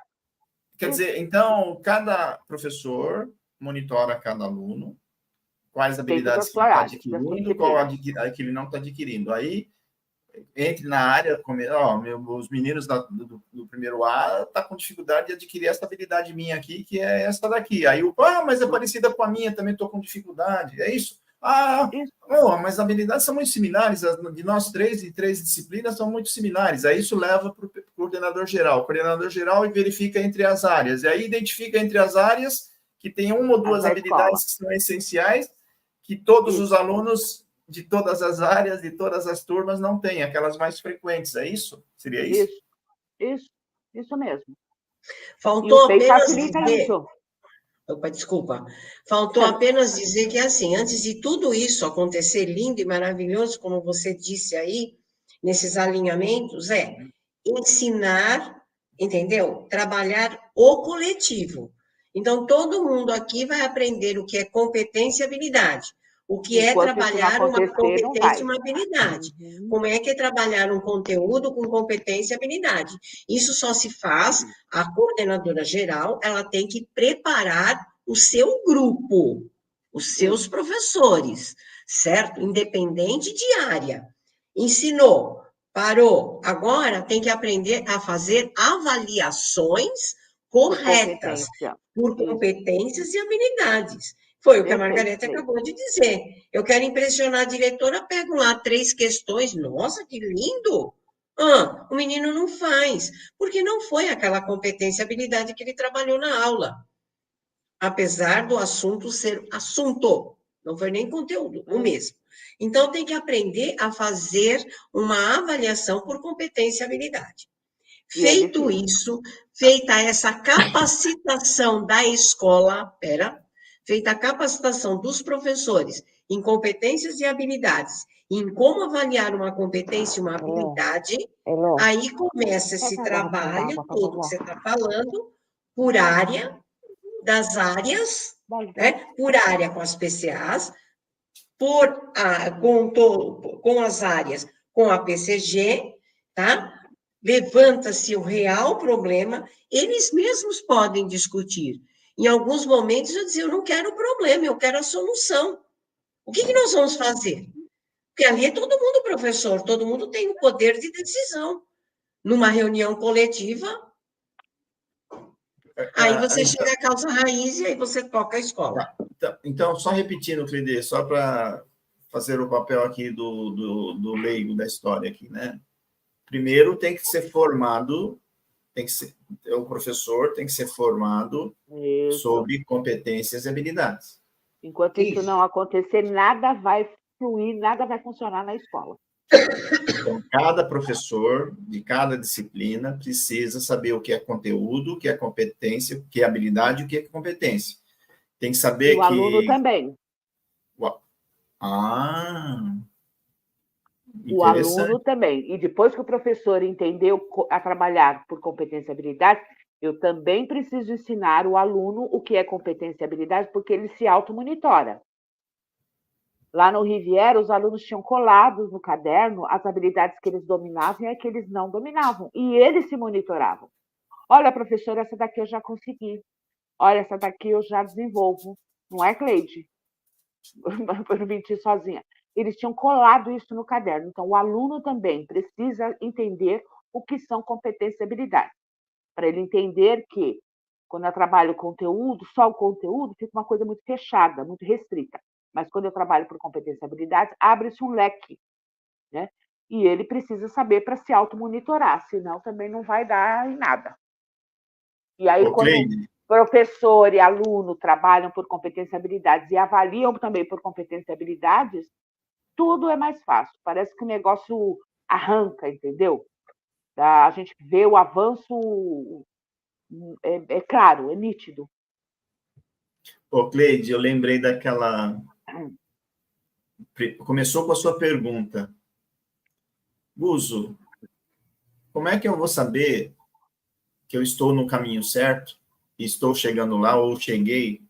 Quer dizer, então, cada professor monitora cada aluno, quais habilidades que ele está adquirindo, qual que ele não está adquirindo. Aí, entre na área, os meninos do primeiro A estão com dificuldade de adquirir essa habilidade minha aqui, que é essa daqui. Aí, mas é parecida com a minha, também estou com dificuldade. É isso? Mas as habilidades são muito similares, de nós três disciplinas são muito similares. Aí isso leva para o coordenador geral. O coordenador geral verifica entre as áreas, e aí identifica entre as áreas que tem uma ou duas habilidades que são essenciais, que todos os alunos de todas as áreas, de todas as turmas, não têm, aquelas mais frequentes, é isso? Seria isso? Isso mesmo. Faltou apenas dizer... isso. Opa, desculpa. Faltou apenas dizer que, assim, antes de tudo isso acontecer lindo e maravilhoso, como você disse aí, nesses alinhamentos, ensinar, entendeu? Trabalhar o coletivo. Então, todo mundo aqui vai aprender o que é competência e habilidade. O que é trabalhar uma competência e uma habilidade. Como é que é trabalhar um conteúdo com competência e habilidade. Isso só se faz, a coordenadora geral, ela tem que preparar o seu grupo, os seus professores, certo? Independente de área. Ensinou, parou. Agora tem que aprender a fazer avaliações corretas por competências e habilidades. Foi o que a Margarete acabou de dizer. Eu quero impressionar a diretora, pego lá 3 questões. Nossa, que lindo! O menino não faz, porque não foi aquela competência e habilidade que ele trabalhou na aula. Apesar do assunto ser assunto, não foi nem conteúdo, o mesmo. Então, tem que aprender a fazer uma avaliação por competência e habilidade. Feito isso, feita essa capacitação da escola, feita a capacitação dos professores em competências e habilidades, em como avaliar uma competência e uma habilidade, aí começa esse trabalho todo que você está falando, por área, das áreas, né? Por área com as PCAs, com as áreas com a PCG, tá? Levanta-se o real problema, eles mesmos podem discutir. Em alguns momentos eu dizia, eu não quero o problema, eu quero a solução. O que nós vamos fazer? Porque ali é todo mundo professor, todo mundo tem o poder de decisão. Numa reunião coletiva, aí você chega à causa raiz e aí você toca a escola. Então, só repetindo, Cleide, só para fazer o papel aqui do leigo da história aqui, né? Primeiro tem que ser formado, o professor tem que ser formado sobre competências e habilidades. Enquanto isso não acontecer, nada vai fluir, nada vai funcionar na escola. Então, cada professor de cada disciplina precisa saber o que é conteúdo, o que é competência, o que é habilidade e o que é competência. Tem que saber que... o aluno também. O aluno também. E depois que o professor entendeu a trabalhar por competência e habilidade, eu também preciso ensinar o aluno o que é competência e habilidade, porque ele se automonitora. Lá no Riviera, os alunos tinham colados no caderno as habilidades que eles dominavam e as que eles não dominavam. E eles se monitoravam. Olha, professor, essa daqui eu já consegui. Olha, essa daqui eu já desenvolvo. Não é, Cleide? Eu não menti sozinha. Eles tinham colado isso no caderno. Então, o aluno também precisa entender o que são competências e habilidades. Para ele entender que, quando eu trabalho conteúdo, só o conteúdo, fica uma coisa muito fechada, muito restrita. Mas quando eu trabalho por competência e habilidades, abre-se um leque, né? E ele precisa saber para se automonitorar, senão também não vai dar em nada. E aí, quando professor e aluno trabalham por competência e habilidades e avaliam também por competência e habilidades, tudo é mais fácil. Parece que o negócio arranca, entendeu? A gente vê o avanço, é claro, é nítido. Cleide, eu lembrei daquela... Começou com a sua pergunta. Buzo, como é que eu vou saber que eu estou no caminho certo e estou chegando lá ou cheguei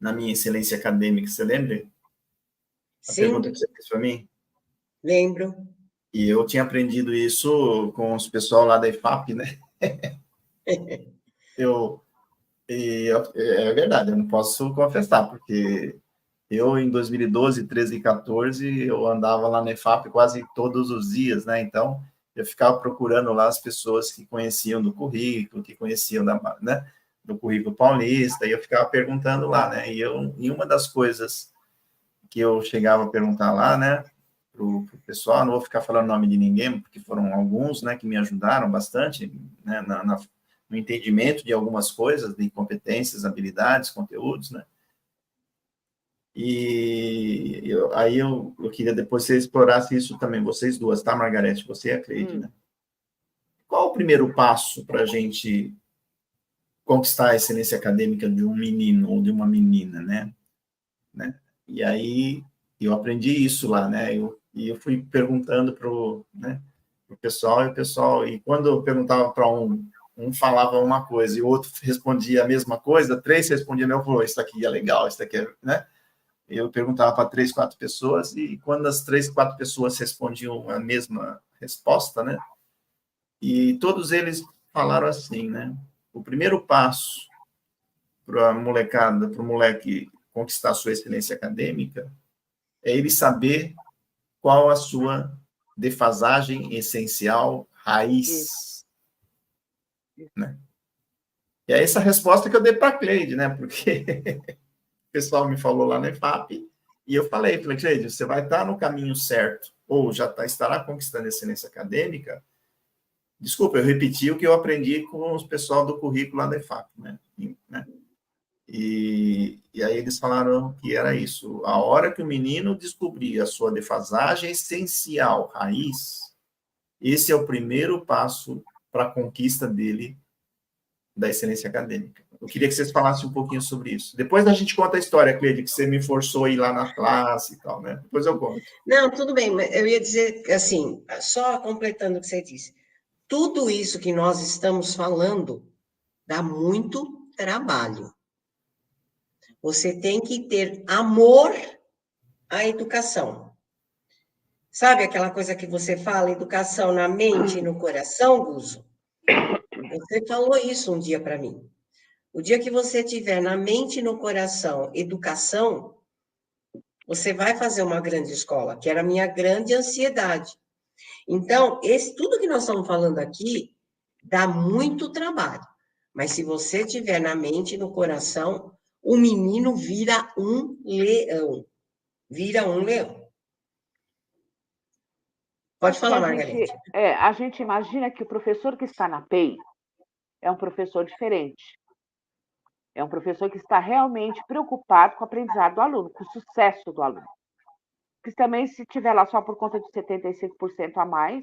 na minha excelência acadêmica? Você lembra? A pergunta que você fez para mim? Lembro. E eu tinha aprendido isso com os pessoal lá da IFAP, né? É verdade, eu não posso confessar, porque eu, em 2012, 13 e 14, eu andava lá na IFAP quase todos os dias, né? Então, eu ficava procurando lá as pessoas que conheciam do currículo, que conheciam do currículo paulista, e eu ficava perguntando lá, né? E uma das coisas que eu chegava a perguntar lá, né, para o pessoal, não vou ficar falando o nome de ninguém, porque foram alguns, né, que me ajudaram bastante, né, no entendimento de algumas coisas, de competências, habilidades, conteúdos, né? E aí eu queria depois que você explorasse isso também, vocês duas, tá, Margarete? Você e a Cleide, né? Qual o primeiro passo para a gente conquistar a excelência acadêmica de um menino ou de uma menina, né? E aí eu aprendi isso lá, né? E eu fui perguntando para o pessoal, e quando eu perguntava para um falava uma coisa e o outro respondia a mesma coisa, 3 respondiam, eu falei, isso aqui é legal, isso aqui é, né? Eu perguntava para 3, 4 pessoas, e quando as 3, 4 pessoas respondiam a mesma resposta, né? E todos eles falaram assim, né? O primeiro passo para a molecada, para o moleque conquistar a sua excelência acadêmica, é ele saber qual a sua defasagem essencial raiz. Né? E é essa resposta que eu dei para a Cleide, né? Porque o pessoal me falou lá na EFAP, e eu falei, Cleide, você vai estar no caminho certo, ou já estará conquistando a excelência acadêmica. Desculpa, eu repeti o que eu aprendi com os pessoal do currículo lá da EFAP, né? E aí eles falaram que era isso. A hora que o menino descobrir a sua defasagem essencial, raiz, esse é o primeiro passo para a conquista dele da excelência acadêmica. Eu queria que vocês falassem um pouquinho sobre isso. Depois a gente conta a história, Cleide, que você me forçou a ir lá na classe e tal, né? Depois eu conto. Não, tudo bem, mas eu ia dizer, assim, só completando o que você disse, tudo isso que nós estamos falando dá muito trabalho. Você tem que ter amor à educação. Sabe aquela coisa que você fala, educação na mente e no coração, Guzo? Você falou isso um dia para mim. O dia que você tiver na mente e no coração educação, você vai fazer uma grande escola, que era a minha grande ansiedade. Então, tudo que nós estamos falando aqui dá muito trabalho. Mas se você tiver na mente e no coração, o menino vira um leão. Vira um leão. Pode falar, Margarete. A gente imagina que o professor que está na PEI é um professor diferente. É um professor que está realmente preocupado com o aprendizado do aluno, com o sucesso do aluno. Porque também, se estiver lá só por conta de 75% a mais,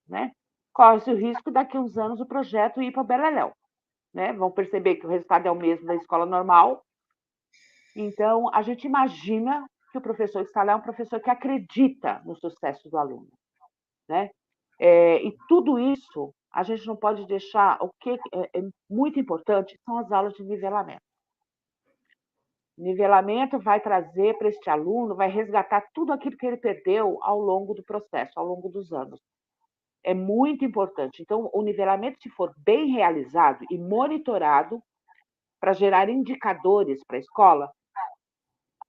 né, corre-se o risco daqui a uns anos o projeto ir para o beleléu. Né? Vão perceber que o resultado é o mesmo da escola normal. Então, a gente imagina que o professor que está lá é um professor que acredita no sucesso do aluno. Né? E tudo isso, a gente não pode deixar... O que é muito importante são as aulas de nivelamento. Nivelamento vai trazer para este aluno, vai resgatar tudo aquilo que ele perdeu ao longo do processo, ao longo dos anos. É muito importante. Então, o nivelamento, se for bem realizado e monitorado, para gerar indicadores para a escola,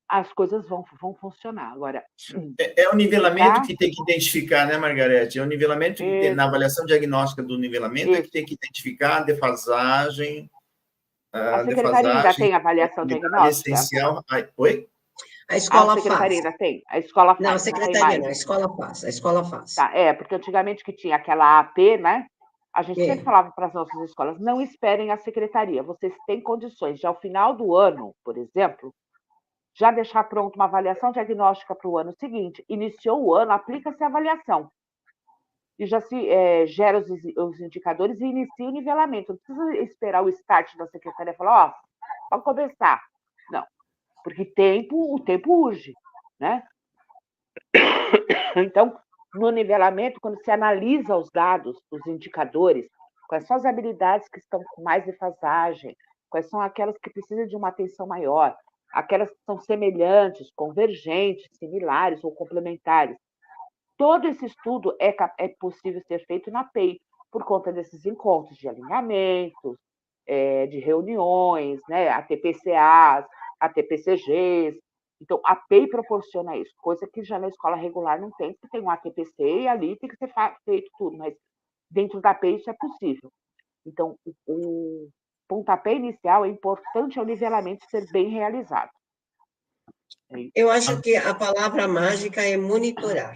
as coisas vão funcionar. Agora, é o nivelamento que tem que identificar, né, Margarete? É o nivelamento que tem, na avaliação diagnóstica do nivelamento, é que tem que identificar a defasagem. A secretaria ainda tem avaliação diagnóstica? Essencial. Oi? A escola faz. A secretaria ainda tem? A escola faz. Não, a secretaria não, a escola faz. A escola faz. Tá, porque antigamente que tinha aquela AP, né? A gente sempre falava para as nossas escolas, não esperem a secretaria, vocês têm condições de, ao final do ano, por exemplo, já deixar pronto uma avaliação diagnóstica para o ano seguinte. Iniciou o ano, aplica-se a avaliação. E já se gera os indicadores e inicia o nivelamento. Não precisa esperar o start da secretaria e falar, vamos começar. Não, porque o tempo urge, né? Então, no nivelamento, quando se analisa os dados, os indicadores, quais são as habilidades que estão com mais defasagem, quais são aquelas que precisam de uma atenção maior, aquelas que são semelhantes, convergentes, similares ou complementares. Todo esse estudo é possível ser feito na PEI, por conta desses encontros de alinhamentos, de reuniões, né, ATPCAs, ATPCGs. Então, a PEI proporciona isso, coisa que já na escola regular não tem, porque tem um ATPC e ali tem que ser feito tudo, mas dentro da PEI isso é possível. Então, o pontapé inicial é importante o nivelamento ser bem realizado. Eu acho que a palavra mágica é monitorar.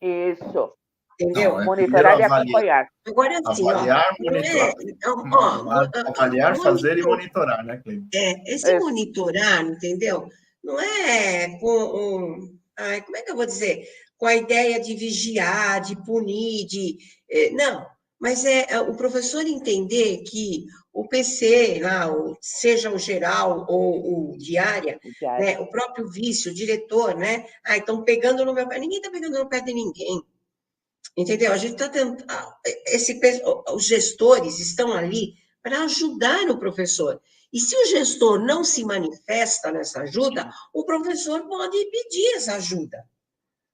Isso. Entendeu? Não, monitorar e acompanhar. Agora, assim, avaliar, monitorar. Avaliar, fazer e monitorar, né, Cleide? Esse monitorar, entendeu? Não é como é que eu vou dizer? Com a ideia de vigiar, de punir, não. Mas o professor entender que o PC, lá, seja o geral ou o diária, né, o próprio vice, o diretor, né? Estão pegando no meu pé. Ninguém está pegando no pé de ninguém. Entendeu? A gente está tentando. Os gestores estão ali para ajudar o professor. E se o gestor não se manifesta nessa ajuda, o professor pode pedir essa ajuda.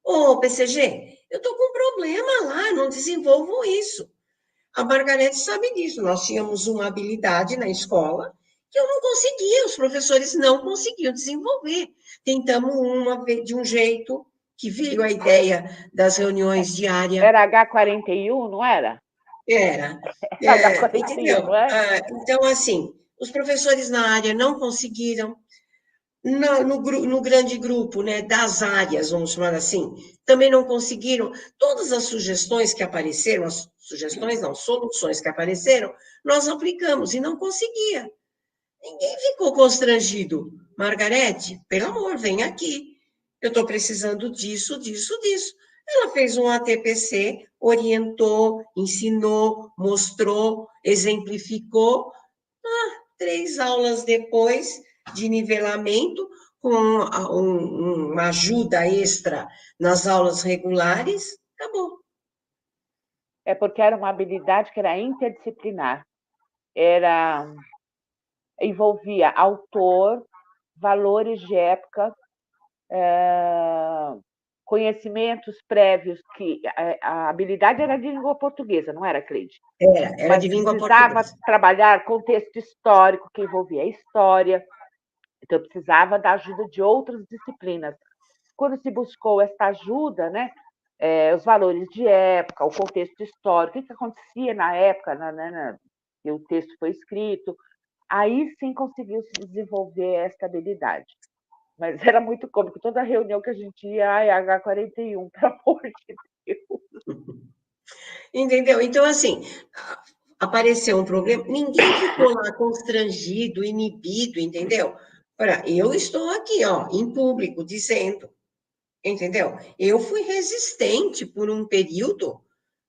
Ô, PCG, eu estou com um problema lá, não desenvolvo isso. A Margarete sabe disso. Nós tínhamos uma habilidade na escola que eu não conseguia, os professores não conseguiam desenvolver. Tentamos uma vez de um jeito, que veio a ideia das reuniões diárias. Era H41, não era? Era. H41, entendeu? Não é? Então, assim, os professores na área não conseguiram. No grande grupo, né, das áreas, vamos chamar assim, também não conseguiram. Todas as sugestões que apareceram, soluções que apareceram, nós aplicamos e não conseguia. Ninguém ficou constrangido. Margarete, pelo amor, vem aqui. Eu estou precisando disso, disso, disso. Ela fez um ATPC, orientou, ensinou, mostrou, exemplificou. 3 aulas depois de nivelamento, com uma ajuda extra nas aulas regulares, acabou. É porque era uma habilidade que era interdisciplinar. Envolvia autor, valores de época, conhecimentos prévios, que a habilidade era de língua portuguesa, não era, Cleide? Era de língua precisava portuguesa. trabalhar contexto histórico, que envolvia a história, então precisava da ajuda de outras disciplinas. Quando se buscou essa ajuda, né, os valores de época, o contexto histórico, o que acontecia na época, que o texto foi escrito, aí sim conseguiu se desenvolver essa habilidade. Mas era muito cômico, toda reunião que a gente ia, H41, pelo amor de Deus. Entendeu? Então, assim, apareceu um problema, ninguém ficou lá constrangido, inibido, entendeu? Olha, eu estou aqui, ó, em público, dizendo, entendeu? Eu fui resistente por um período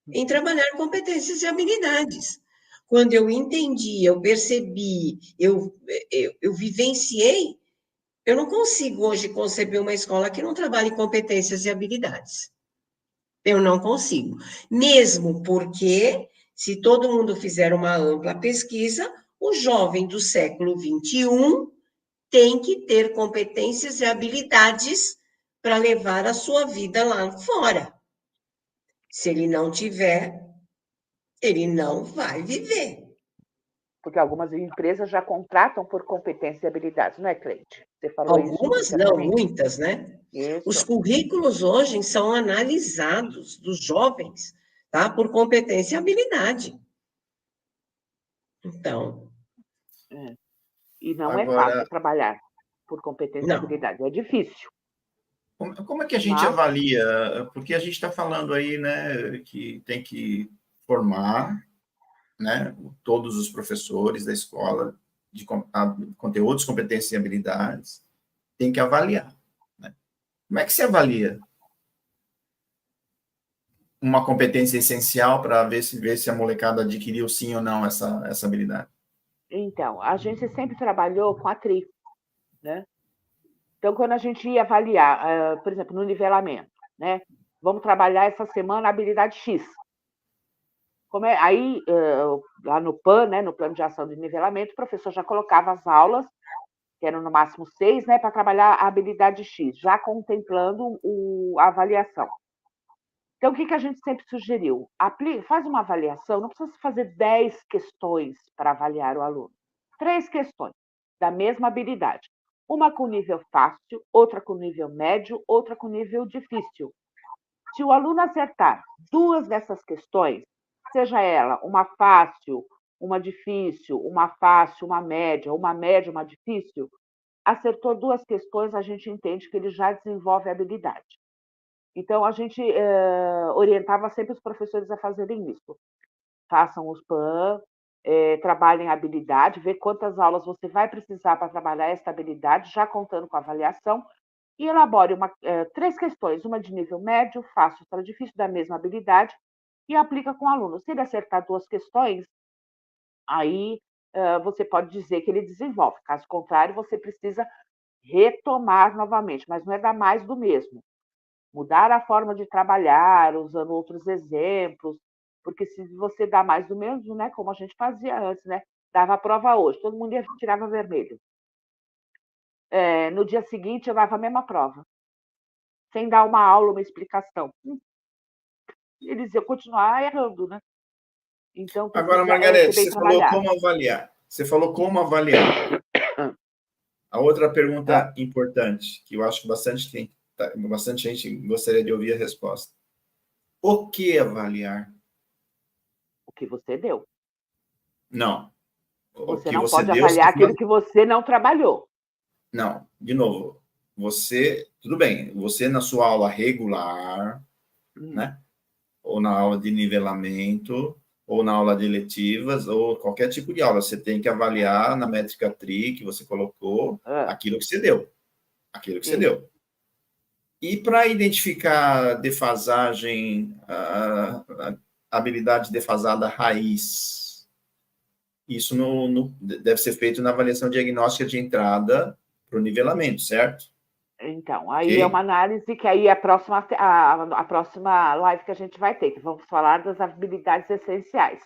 em trabalhar competências e habilidades. Quando eu entendi, eu percebi, eu vivenciei, eu não consigo hoje conceber uma escola que não trabalhe competências e habilidades. Eu não consigo. Mesmo porque, se todo mundo fizer uma ampla pesquisa, o jovem do século XXI tem que ter competências e habilidades para levar a sua vida lá fora. Se ele não tiver, ele não vai viver. Porque algumas empresas já contratam por competências e habilidades, não é, Cleide? Você falou Algumas isso não, muitas, né? Isso. Os currículos hoje são analisados dos jovens, tá? Por competência e habilidade. Então. E não é Agora, fácil trabalhar por competência e habilidade, é difícil. Como é que a gente avalia? Porque a gente está falando aí, né, que tem que formar, né, todos os professores da escola de conteúdos, competências e habilidades, tem que avaliar, né? Como é que se avalia uma competência essencial para ver se a molecada adquiriu sim ou não essa habilidade? Então, a gente sempre trabalhou com a TRI, né? Então, quando a gente ia avaliar, por exemplo, no nivelamento, né? Vamos trabalhar essa semana a habilidade X. Aí, lá no PAN, né, no Plano de Ação de Nivelamento, o professor já colocava as aulas, que eram no máximo 6, né, para trabalhar a habilidade X, já contemplando a avaliação. Então, o que a gente sempre sugeriu? Faz uma avaliação, não precisa fazer 10 questões para avaliar o aluno. 3 questões da mesma habilidade. Uma com nível fácil, outra com nível médio, outra com nível difícil. Se o aluno acertar 2 dessas questões, seja ela uma fácil, uma difícil, uma fácil, uma média, uma difícil, acertou 2 questões, a gente entende que ele já desenvolve a habilidade. Então, a gente orientava sempre os professores a fazerem isso. Façam os PAN, trabalhem a habilidade, vê quantas aulas você vai precisar para trabalhar essa habilidade, já contando com a avaliação, e elabore 3 questões, uma de nível médio, fácil, outra difícil, da mesma habilidade, e aplica com o aluno. Se ele acertar 2 questões, aí você pode dizer que ele desenvolve. Caso contrário, você precisa retomar novamente, mas não é dar mais do mesmo. Mudar a forma de trabalhar, usando outros exemplos, porque se você dá mais do mesmo, né, como a gente fazia antes, né, dava a prova hoje, todo mundo tirava vermelho. No dia seguinte, eu dava a mesma prova, sem dar uma aula, uma explicação. Eles iam continuar errando, né? Então, Agora, precisa Margarete, ser bem você falou trabalhado. como avaliar. Você falou como avaliar. A outra pergunta importante, que eu acho que bastante gente gostaria de ouvir a resposta. O que avaliar? O que você deu. Não. Você não pode avaliar aquilo que você não trabalhou. Não, de novo, tudo bem, você na sua aula regular, né? Ou na aula de nivelamento, ou na aula de letivas, ou qualquer tipo de aula, você tem que avaliar na métrica TRI que você colocou aquilo que você deu. Aquilo que você deu. E para identificar defasagem, a habilidade defasada raiz, Isso deve ser feito na avaliação diagnóstica de entrada para o nivelamento, certo? Então, aí Ok. é uma análise que aí a próxima live que a gente vai ter, que vamos falar das habilidades essenciais.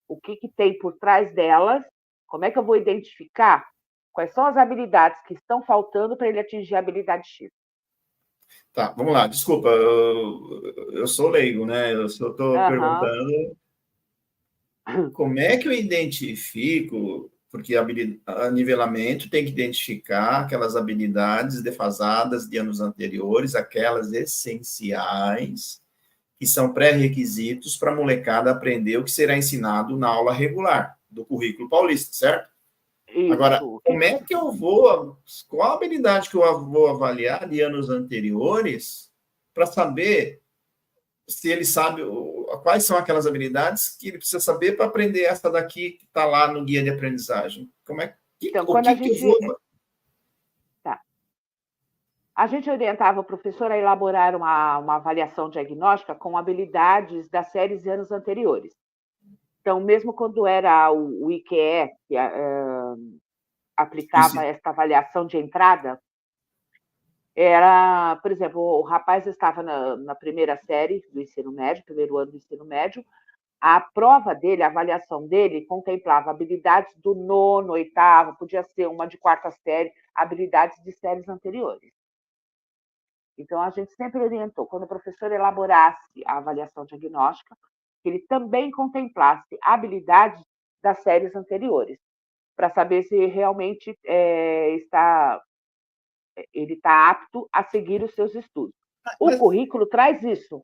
O que tem por trás delas, como é que eu vou identificar quais são as habilidades que estão faltando para ele atingir a habilidade X. Tá, vamos lá. Desculpa, eu sou leigo, né? Eu só estou perguntando como é que eu identifico, porque a nivelamento tem que identificar aquelas habilidades defasadas de anos anteriores, aquelas essenciais, que são pré-requisitos para a molecada aprender o que será ensinado na aula regular do currículo paulista, certo? Isso. Agora, como é que eu vou... Qual a habilidade que eu vou avaliar de anos anteriores para saber se ele sabe quais são aquelas habilidades que ele precisa saber para aprender essa daqui que está lá no guia de aprendizagem? Como é então, o que eu vou... Tá. A gente orientava o professor a elaborar uma avaliação diagnóstica com habilidades das séries de anos anteriores. Então, mesmo quando era o IQE, que aplicava esta avaliação de entrada, era, por exemplo, o rapaz estava na primeira série do ensino médio, primeiro ano do ensino médio, a prova dele, a avaliação dele, contemplava habilidades do 9º, 8º, podia ser uma de 4ª série, habilidades de séries anteriores. Então, a gente sempre orientou, quando o professor elaborasse a avaliação diagnóstica, que ele também contemplasse habilidades das séries anteriores, para saber se realmente ele está apto a seguir os seus estudos. O currículo traz isso.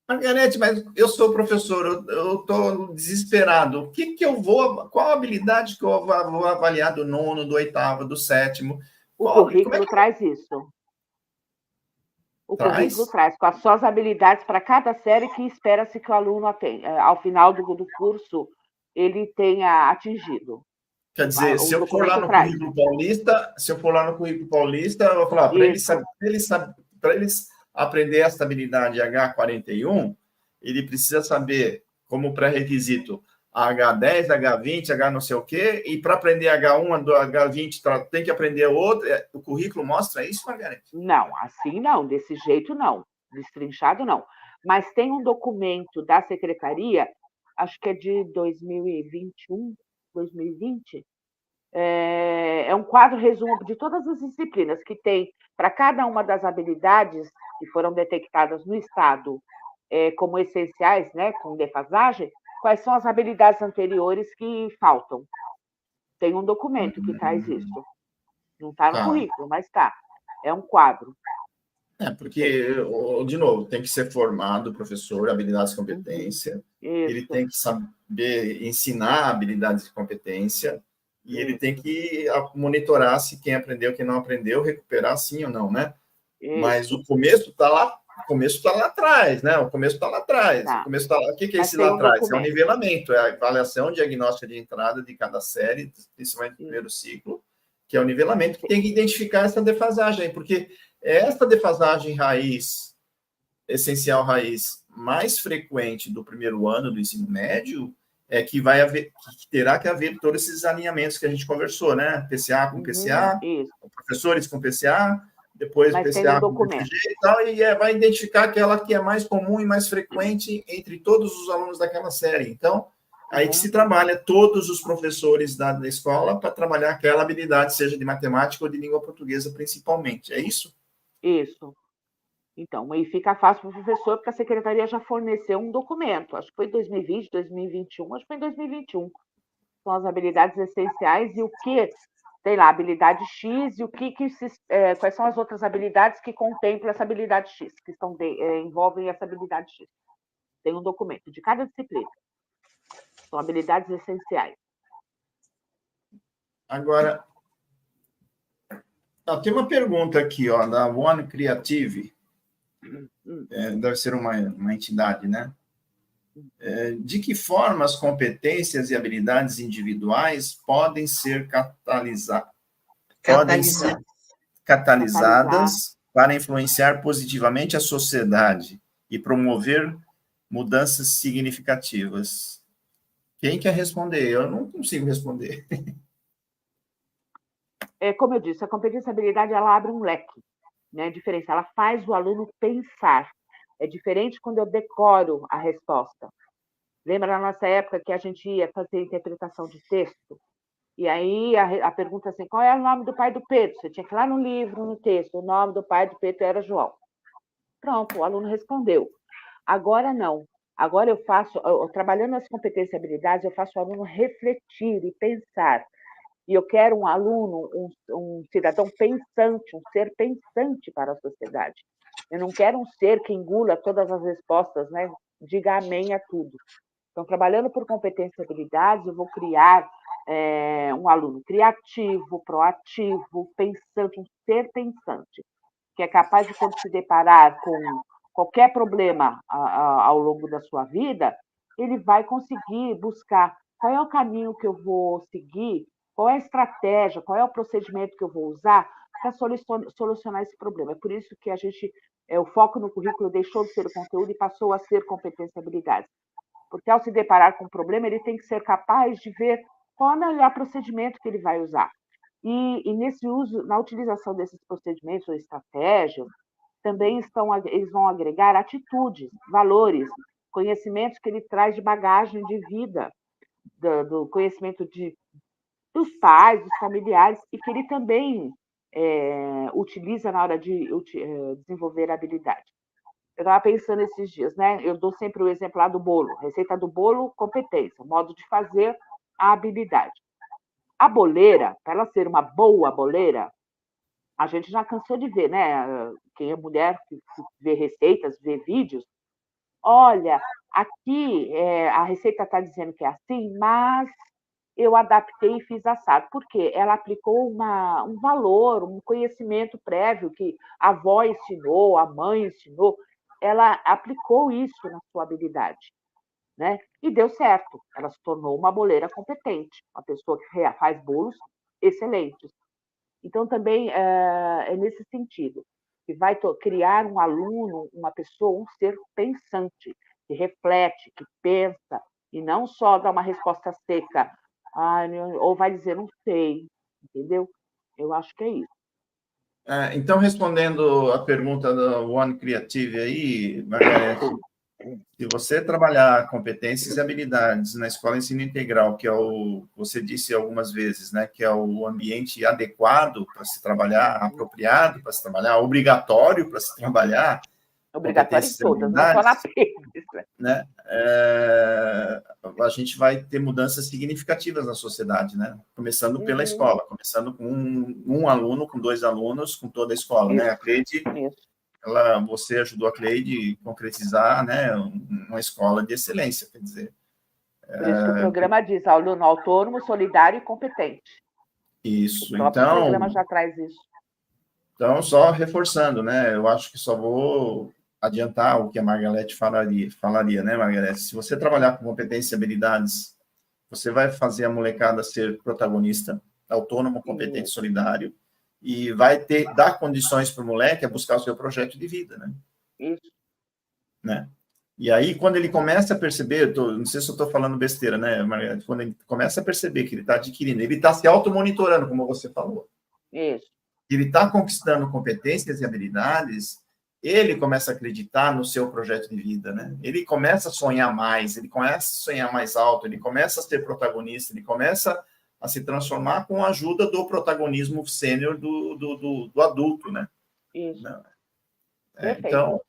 Margarete, mas eu sou professor, eu estou desesperado. O que eu vou... Qual a habilidade que eu vou avaliar do 9º, do 8º, do 7º? O currículo traz isso. O currículo traz com as suas habilidades para cada série que espera-se que o aluno tenha, ao final do curso, ele tenha atingido. Quer dizer, se eu for lá no currículo paulista, eu vou falar, para eles aprender essa habilidade H41, ele precisa saber como pré-requisito H10, H20, H não sei o quê, e para aprender H1, H20, tem que aprender outro. O currículo mostra isso, Margarete? Não, assim não, desse jeito não, destrinchado não. Mas tem um documento da secretaria, acho que é de 2021, 2020, é um quadro resumo de todas as disciplinas que tem para cada uma das habilidades que foram detectadas no Estado como essenciais, né, com defasagem, quais são as habilidades anteriores que faltam. Tem um documento que traz isso. Não está no currículo, mas está. É um quadro. Porque, de novo, tem que ser formado, professor, habilidades e competência. Ele tem que saber ensinar habilidades e competência. E ele tem que monitorar se quem aprendeu, quem não aprendeu, recuperar sim ou não, né? Mas o começo está lá. O começo está lá atrás, né? O começo está lá atrás. Tá. O começo tá lá. O que é esse lá atrás? É o nivelamento, é a avaliação diagnóstica de entrada de cada série, principalmente do primeiro ciclo, que é o nivelamento, que tem que identificar essa defasagem, porque essa defasagem raiz, essencial raiz, mais frequente do primeiro ano do ensino médio, é que vai haver, que terá que haver todos esses alinhamentos que a gente conversou, né? PCA com PCA, professores com PCA, depois PCA com PCG e tal, e vai identificar aquela que é mais comum e mais frequente entre todos os alunos daquela série. Então, aí que se trabalha todos os professores da escola para trabalhar aquela habilidade, seja de matemática ou de língua portuguesa, principalmente. É isso? Isso. Então, aí fica fácil para o professor, porque a secretaria já forneceu um documento. Acho que foi em 2020, 2021, acho que foi em 2021. São as habilidades essenciais e o que, sei lá, habilidade X e quais são as outras habilidades que contemplam essa habilidade X, que envolvem essa habilidade X. Tem um documento de cada disciplina. São habilidades essenciais. Agora, tem uma pergunta aqui, da One Creative. Deve ser uma entidade, né? De que forma as competências e habilidades individuais podem ser catalisadas para influenciar positivamente a sociedade e promover mudanças significativas? Quem quer responder? Eu não consigo responder. Como eu disse, a competenciabilidade ela abre um leque, né? Diferença, ela faz o aluno pensar. É diferente quando eu decoro a resposta. Lembra na nossa época que a gente ia fazer interpretação de texto? E aí a pergunta assim, qual é o nome do pai do Pedro? Você tinha que ir lá no livro, no texto, o nome do pai do Pedro era João. Pronto, o aluno respondeu. Agora não. Agora trabalhando as competências e habilidades, eu faço o aluno refletir e pensar. E eu quero um aluno, um cidadão pensante, um ser pensante para a sociedade. Eu não quero um ser que engula todas as respostas, né? Diga amém a tudo. Então, trabalhando por competências e habilidades, eu vou criar um aluno criativo, proativo, pensante, um ser pensante, que é capaz de, quando se deparar com qualquer problema ao longo da sua vida, ele vai conseguir buscar qual é o caminho que eu vou seguir, qual é a estratégia, qual é o procedimento que eu vou usar para solucionar esse problema. É por isso que o foco no currículo deixou de ser o conteúdo e passou a ser competência e habilidades. Porque, ao se deparar com um problema, ele tem que ser capaz de ver qual é o melhor procedimento que ele vai usar. E na utilização desses procedimentos ou estratégias, também eles vão agregar atitudes, valores, conhecimentos que ele traz de bagagem de vida, do conhecimento dos pais, dos familiares, e que ele também utiliza na hora de desenvolver a habilidade. Eu estava pensando esses dias, né? Eu dou sempre o exemplo lá do bolo. Receita do bolo, competência. Modo de fazer, a habilidade. A boleira, para ela ser uma boa boleira, a gente já cansou de ver, né? Quem é mulher que vê receitas, vê vídeos. Olha, aqui a receita está dizendo que é assim, mas eu adaptei e fiz assado. Por quê? Ela aplicou um valor, um conhecimento prévio que a avó ensinou, a mãe ensinou. Ela aplicou isso na sua habilidade, né? E deu certo. Ela se tornou uma boleira competente, uma pessoa que faz bolos excelentes. Então, também é nesse sentido, que vai criar um aluno, uma pessoa, um ser pensante, que reflete, que pensa, e não só dá uma resposta seca, ou vai dizer, não sei, entendeu? Eu acho que é isso. Então, respondendo a pergunta do One Creative aí, Margarete, se você trabalhar competências e habilidades na escola ensino integral, que é você disse algumas vezes, né, que é o ambiente adequado para se trabalhar, apropriado para se trabalhar, obrigatório para se trabalhar, Obrigatório em todas, não só na PES, né? A gente vai ter mudanças significativas na sociedade, né? Começando pela escola, começando com um aluno, com 2 alunos, com toda a escola, né? A Cleide, você ajudou a Cleide a concretizar, né, uma escola de excelência, quer dizer. Por isso que o programa diz aluno autônomo, solidário e competente. Isso, o próprio programa já traz isso. Então, só reforçando, né? Eu acho que só vou adiantar o que a Margarete falaria, né, Margarete? Se você trabalhar com competências e habilidades, você vai fazer a molecada ser protagonista, autônomo, competente, solidário, e vai dar condições para o moleque a buscar o seu projeto de vida, né? Isso. Né? E aí, quando ele começa a perceber, não sei se eu estou falando besteira, né, Margarete? Quando ele começa a perceber que ele está adquirindo, ele está se automonitorando, como você falou. Isso. Ele está conquistando competências e habilidades, ele começa a acreditar no seu projeto de vida, né? Ele começa a sonhar mais, ele começa a sonhar mais alto, ele começa a ser protagonista, ele começa a se transformar com a ajuda do protagonismo sênior do adulto, né? Isso. Então,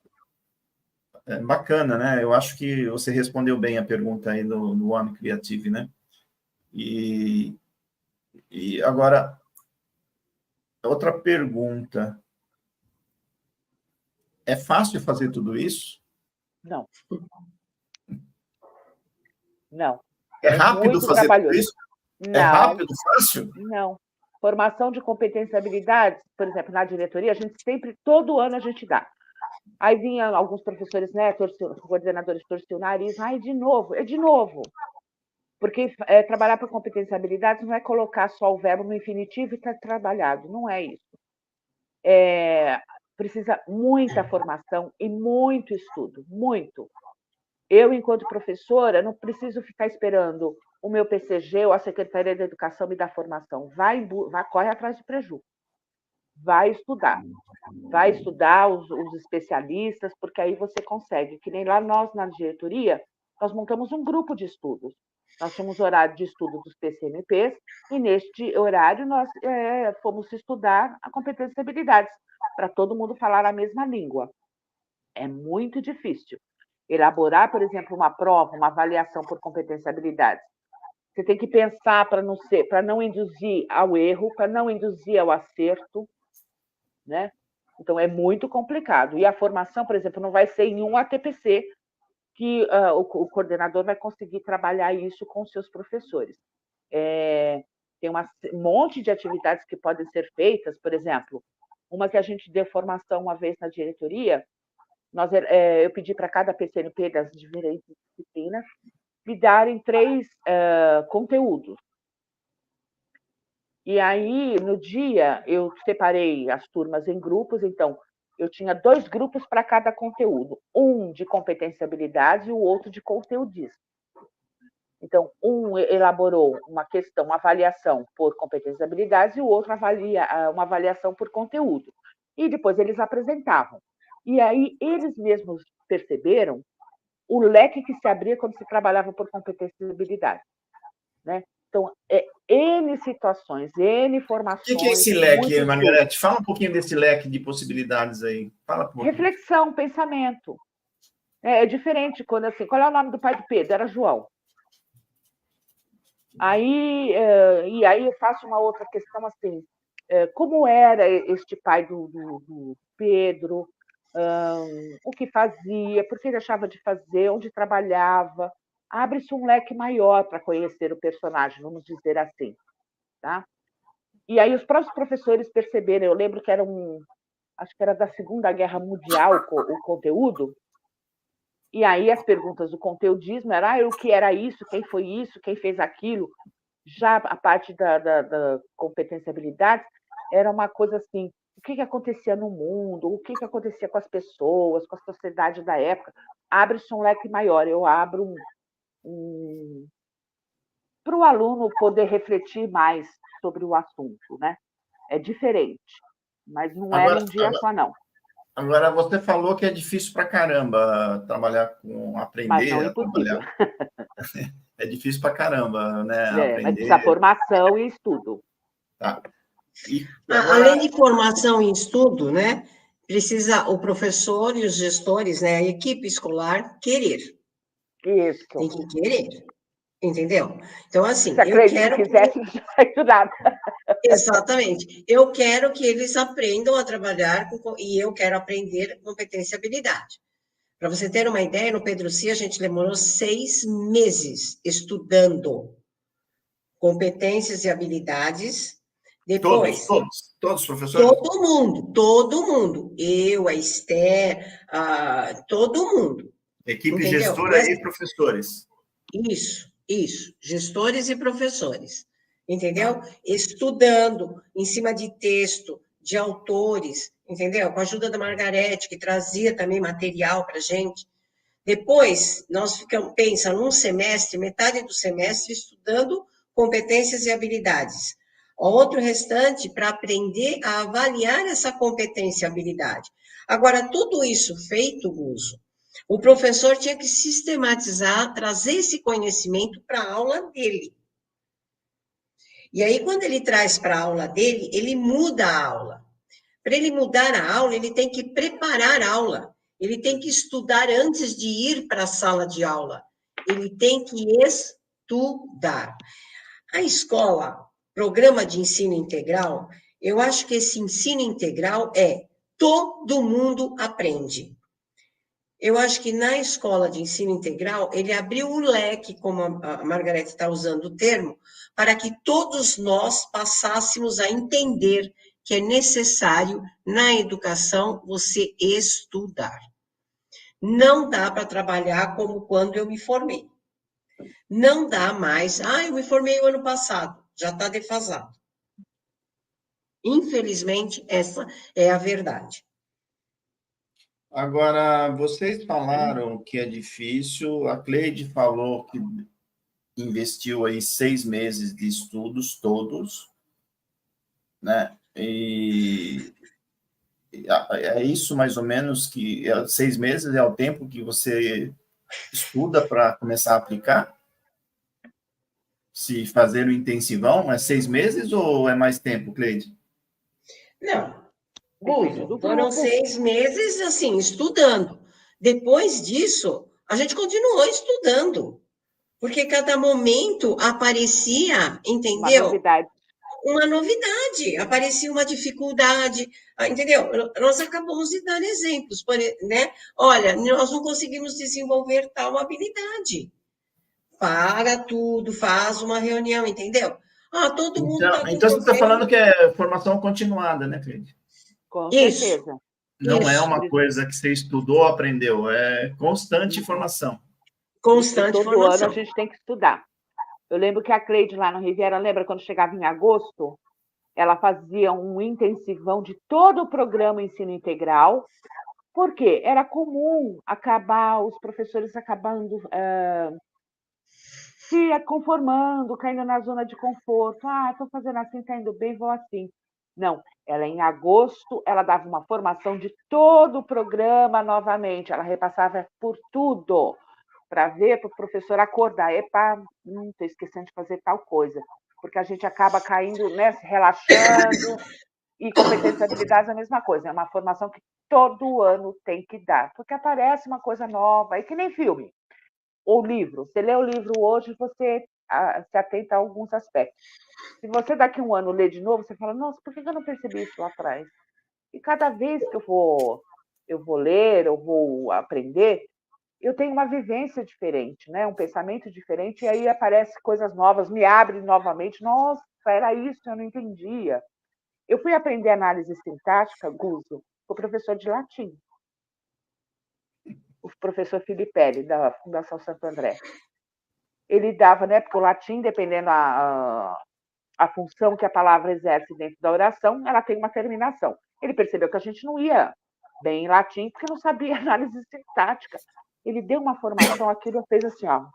bacana, né? Eu acho que você respondeu bem a pergunta aí do One Creative, né? E agora, outra pergunta. É fácil fazer tudo isso? Não. Não. É rápido fazer tudo isso? Não. É rápido, fácil? Não. Formação de competências e habilidades, por exemplo, na diretoria, a gente sempre, todo ano a gente dá. Aí vinha alguns professores, né, coordenadores torciam o nariz, de novo, é de novo. Porque trabalhar por competências e habilidades não é colocar só o verbo no infinitivo e estar trabalhado, não é isso. Precisa muita formação e muito estudo, muito. Eu, enquanto professora, não preciso ficar esperando o meu PCG ou a Secretaria da Educação me dar formação. Corre atrás de preju. Vai estudar os especialistas, porque aí você consegue. Que nem lá nós, na diretoria, nós montamos um grupo de estudos. Nós tínhamos horário de estudo dos PCMPs, e neste horário nós fomos estudar a competência e habilidades, para todo mundo falar a mesma língua. É muito difícil elaborar, por exemplo, uma prova, uma avaliação por competência e habilidades. Você tem que pensar para não induzir ao erro, para não induzir ao acerto, né? Então, é muito complicado. E a formação, por exemplo, não vai ser em um ATPC que o coordenador vai conseguir trabalhar isso com os seus professores. Tem um monte de atividades que podem ser feitas, por exemplo, uma que a gente deu formação uma vez na diretoria, eu pedi para cada PCNP das diferentes disciplinas me darem 3 conteúdos. E aí, no dia, eu separei as turmas em grupos, então, eu tinha 2 grupos para cada conteúdo, um de competência e habilidades e o outro de conteudismo. Então, um elaborou uma avaliação por competência e habilidades, e o outro uma avaliação por conteúdo. E depois eles apresentavam. E aí, eles mesmos perceberam o leque que se abria quando se trabalhava por competência e habilidades, né? Então, N situações, N formações. O que é esse leque, Margarete? Fala um pouquinho desse leque de possibilidades aí. Fala um pouquinho. Reflexão, pensamento. É diferente quando assim, qual é o nome do pai do Pedro? Era João. E aí eu faço uma outra questão assim, como era este pai do Pedro, o que fazia, por que ele achava de fazer, onde trabalhava. Abre-se um leque maior para conhecer o personagem, vamos dizer assim. Tá? E aí os próprios professores perceberam, eu lembro que acho que era da Segunda Guerra Mundial o conteúdo, e aí as perguntas do conteudismo eram o que era isso, quem foi isso, quem fez aquilo. Já a parte da competência e habilidades era uma coisa assim, o que acontecia no mundo, o que acontecia com as pessoas, com a sociedade da época. Abre-se um leque maior, eu abro para o aluno poder refletir mais sobre o assunto, né? É diferente, mas não é num dia só, não. Agora, você falou que é difícil pra caramba trabalhar com aprender. Mas não é impossível. É difícil pra caramba, né? Aprender. Mas precisa formação e estudo. Tá. Além de formação e estudo, né? Precisa o professor e os gestores, né? A equipe escolar querer. Isso. Tem que querer. Entendeu? Então, assim, se eu quero... Se quisesse, não tinha nada. Exatamente. Eu quero que eles aprendam a trabalhar e eu quero aprender competência e habilidade. Para você ter uma ideia, no Pedro C, a gente demorou 6 meses estudando competências e habilidades. Depois, todos os professores? Todo mundo. Eu, a Esther, todo mundo. Equipe entendeu? Gestora e professores. Isso. Gestores e professores. Entendeu? Estudando em cima de texto, de autores, entendeu? Com a ajuda da Margarete, que trazia também material para a gente. Depois, nós pensa num semestre, metade do semestre, estudando competências e habilidades. O outro restante para aprender a avaliar essa competência e habilidade. Agora, tudo isso feito, Guzo, o professor tinha que sistematizar, trazer esse conhecimento para a aula dele. E aí, quando ele traz para a aula dele, ele muda a aula. Para ele mudar a aula, ele tem que preparar a aula. Ele tem que estudar antes de ir para a sala de aula. Ele tem que estudar. A escola, programa de ensino integral, eu acho que esse ensino integral todo mundo aprende. Eu acho que na escola de ensino integral, ele abriu o leque, como a Margarete está usando o termo, para que todos nós passássemos a entender que é necessário, na educação, você estudar. Não dá para trabalhar como quando eu me formei. Não dá mais. Eu me formei o ano passado, já está defasado. Infelizmente, essa é a verdade. Agora, vocês falaram que é difícil, a Cleide falou que investiu aí 6 meses de estudos todos, né? E é isso mais ou menos que 6 meses é o tempo que você estuda para começar a aplicar? Se fazer o intensivão, é 6 meses ou é mais tempo, Cleide? Não, Depende Guto, do foram grupo. 6 meses, assim, estudando. Depois disso, a gente continuou estudando, porque cada momento aparecia, Uma entendeu? novidade. Uma novidade, aparecia uma dificuldade, entendeu? Nós acabamos de dar exemplos, né? Olha, nós não conseguimos desenvolver tal habilidade. Para tudo, faz uma reunião, entendeu? Todo mundo está Então você está desenvolvendo falando que é formação continuada, né, Cleide? Com isso, certeza. Não é isso, uma coisa que você estudou, aprendeu, é constante Uhum. formação. Isso constante todo ano a formação. gente tem que estudar. Eu lembro que a Cleide lá no Riviera, lembra quando chegava em agosto, ela fazia um intensivão de todo o programa ensino integral, porque era comum acabar, os professores acabando se conformando, caindo na zona de conforto. Estou fazendo assim, está indo bem, vou assim. Não, ela em agosto, ela dava uma formação de todo o programa novamente, ela repassava por tudo, para ver, para o professor acordar. Epa, estou esquecendo de fazer tal coisa. Porque a gente acaba caindo, né, relaxando, e competência e habilidades é a mesma coisa. É uma formação que todo ano tem que dar, porque aparece uma coisa nova, é que nem filme ou livro. Você lê o livro hoje, você se atenta a alguns aspectos. Se você daqui a um ano lê de novo, você fala, nossa, por que eu não percebi isso lá atrás? E cada vez que eu vou ler, eu vou aprender, eu tenho uma vivência diferente, né? Um pensamento diferente, e aí aparecem coisas novas, me abre novamente. Nossa, era isso, eu não entendia. Eu fui aprender análise sintática, Guzo, com o professor de latim, o professor Filipelli, da Fundação Santo André. Ele dava, né? Porque o latim, dependendo a função que a palavra exerce dentro da oração, ela tem uma terminação. Ele percebeu que a gente não ia bem em latim porque não sabia análise sintática. Ele deu uma formação, aquilo fez assim, ó.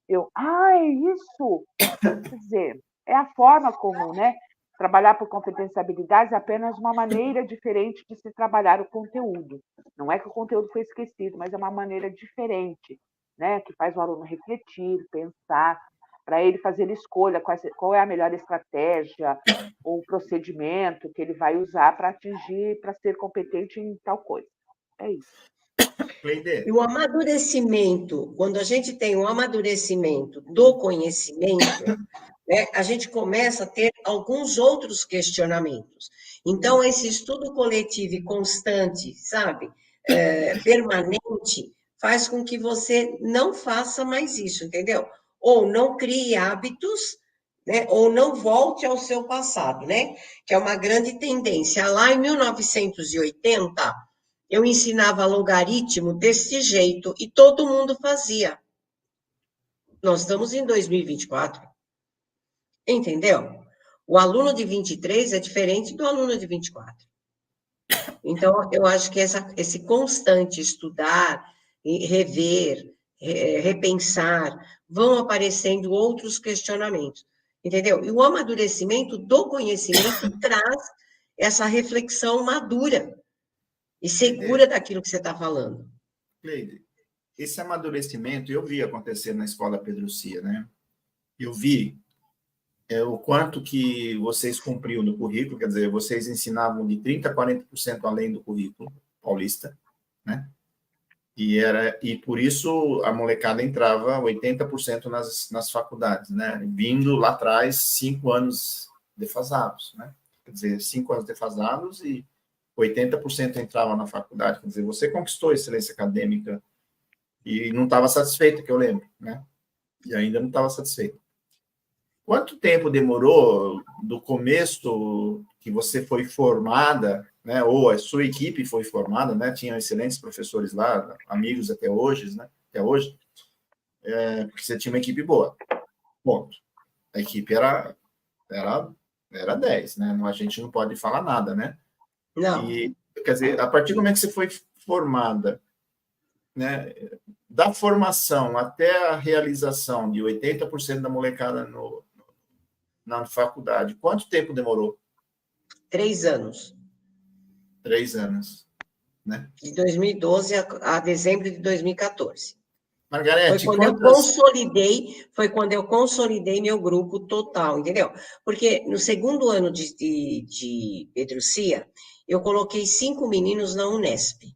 É isso! Quer dizer, é a forma como, né? Trabalhar por competência e habilidades é apenas uma maneira diferente de se trabalhar o conteúdo. Não é que o conteúdo foi esquecido, mas é uma maneira diferente, né? Que faz o aluno refletir, pensar, para ele fazer escolha qual é a melhor estratégia ou procedimento que ele vai usar para atingir, para ser competente em tal coisa. É isso. E o amadurecimento, quando a gente tem o amadurecimento do conhecimento, né, a gente começa a ter alguns outros questionamentos. Então, esse estudo coletivo e constante, sabe, permanente, faz com que você não faça mais isso, entendeu? Ou não crie hábitos, né, ou não volte ao seu passado, né? Que é uma grande tendência. Lá em 1980, eu ensinava logaritmo desse jeito e todo mundo fazia. Nós estamos em 2024. Entendeu? O aluno de 23 é diferente do aluno de 24. Então, eu acho que esse constante estudar, rever, repensar, vão aparecendo outros questionamentos. Entendeu? E o amadurecimento do conhecimento traz essa reflexão madura e segura daquilo que você está falando. Cleide, esse amadurecimento eu vi acontecer na escola Pedro Cia, né? Eu vi o quanto que vocês cumpriam no currículo, quer dizer, vocês ensinavam de 30% a 40% além do currículo paulista, né? E por isso a molecada entrava 80% nas faculdades, né? Vindo lá atrás 5 anos defasados, né? Quer dizer, 5 anos defasados e 80% entrava na faculdade. Quer dizer, você conquistou a excelência acadêmica e não estava satisfeito, que eu lembro, né? E ainda não estava satisfeito. Quanto tempo demorou do começo que você foi formada, né, ou a sua equipe foi formada, né, tinham excelentes professores lá, amigos até hoje, né, porque você tinha uma equipe boa, ponto. A equipe era 10, né, a gente não pode falar nada, né, Não. quer dizer, a partir do momento que você foi formada, né, da formação até a realização de 80% da molecada na faculdade, quanto tempo demorou? 3 anos. 3 anos, né? De 2012 a dezembro de 2014. Margarete, Foi quando eu consolidei meu grupo total, entendeu? Porque no segundo ano de Pedrucia, eu coloquei 5 meninos na Unesp.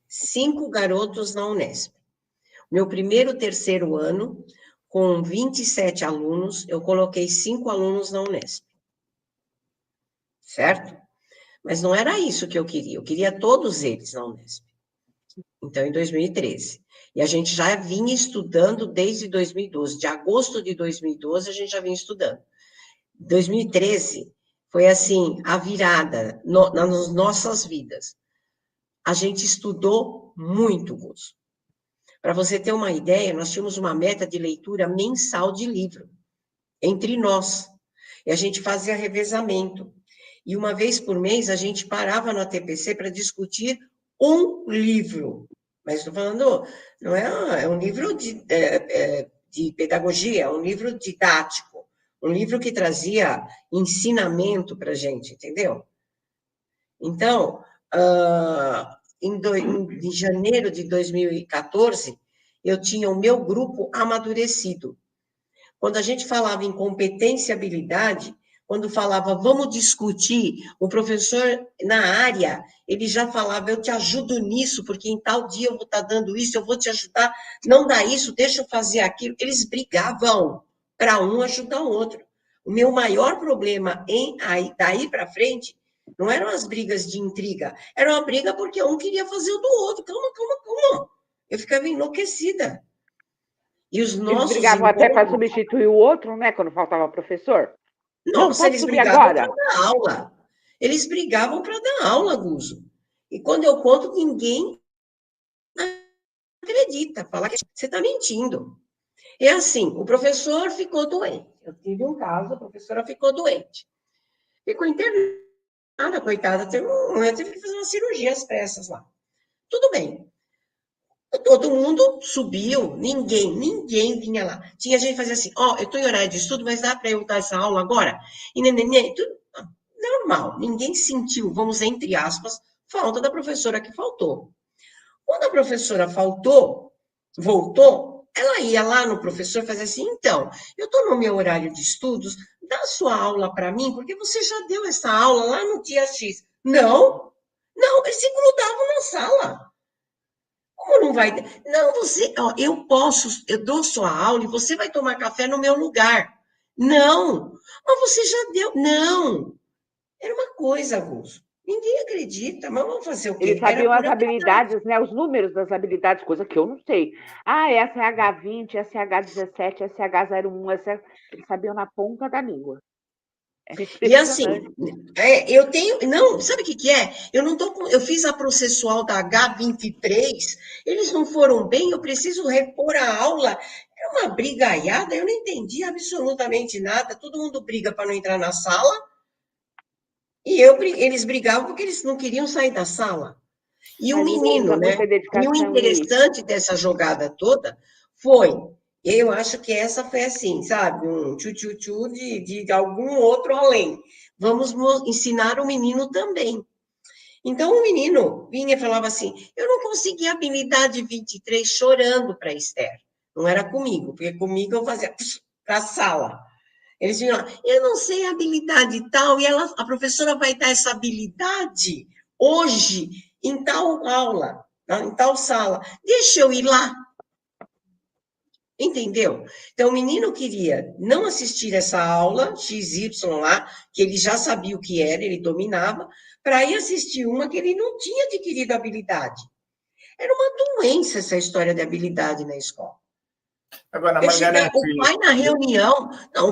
5 garotos na Unesp. Meu primeiro, terceiro ano, com 27 alunos, eu coloquei 5 alunos na Unesp. Certo? Mas não era isso que eu queria todos eles na Unesp. Então, em 2013. E a gente já vinha estudando desde 2012. De agosto de 2012, a gente já vinha estudando. 2013 foi, assim, a virada nas nossas vidas. A gente estudou muito, Gus. Para você ter uma ideia, nós tínhamos uma meta de leitura mensal de livro, entre nós. E a gente fazia revezamento. E uma vez por mês, a gente parava no ATPC para discutir um livro. Mas estou falando, não é um livro de pedagogia, é um livro didático, um livro que trazia ensinamento para a gente, entendeu? Então, em janeiro de 2014, eu tinha o meu grupo amadurecido. Quando a gente falava em competência e habilidade, quando falava, vamos discutir, o professor na área, ele já falava, eu te ajudo nisso, porque em tal dia eu vou estar dando isso, eu vou te ajudar, não dá isso, deixa eu fazer aquilo. Eles brigavam para um ajudar o outro. O meu maior problema daí para frente não eram as brigas de intriga, era uma briga porque um queria fazer o do outro. Calma. Eu ficava enlouquecida. E os nossos Eles brigavam até para substituir o outro, né? Quando faltava professor. Nossa, eles brigavam para dar aula. Eles brigavam para dar aula, Guzo. E quando eu conto, ninguém acredita. Fala que você está mentindo. É assim, o professor ficou doente. Eu tive um caso, a professora ficou doente. Ficou internada, coitada. Teve que fazer uma cirurgia às pressas lá. Tudo bem. Todo mundo subiu, ninguém vinha lá. Tinha gente que fazia assim, eu estou em horário de estudo, mas dá para eu dar essa aula agora? E tudo normal, ninguém sentiu, vamos entre aspas, falta da professora que faltou. Quando a professora voltou, ela ia lá no professor e fazia assim, então, eu estou no meu horário de estudos, dá sua aula para mim, porque você já deu essa aula lá no dia X. Não, eles se grudavam na sala. Como não vai? Não, eu dou sua aula e você vai tomar café no meu lugar. Não, mas você já deu. Não, era uma coisa, Augusto. Ninguém acredita, mas vamos fazer o quê? Eles sabiam as habilidades, né? Os números das habilidades, coisa que eu não sei. Essa é H20, essa é H17, essa é H01, eles sabiam na ponta da língua. E assim, eu tenho. Não, sabe o que é? Eu fiz a processual da H23, eles não foram bem, eu preciso repor a aula. É uma brigaiada, eu não entendi absolutamente nada. Todo mundo briga para não entrar na sala. E eles brigavam porque eles não queriam sair da sala. E o menino, né? E o interessante dessa jogada toda foi. Eu acho que essa foi assim, sabe? Um tchu-tchu-tchu de algum outro além. Vamos ensinar o menino também. Então, o menino vinha e falava assim, eu não consegui a habilidade 23 chorando para a Esther. Não era comigo, porque comigo eu fazia para a sala. Eles vinham lá, eu não sei a habilidade tal, e a professora vai dar essa habilidade hoje em tal aula, em tal sala. Deixa eu ir lá. Entendeu? Então, o menino queria não assistir essa aula XY lá, que ele já sabia o que era, ele dominava, para ir assistir uma que ele não tinha adquirido habilidade. Era uma doença essa história de habilidade na escola. Agora, Margarete... O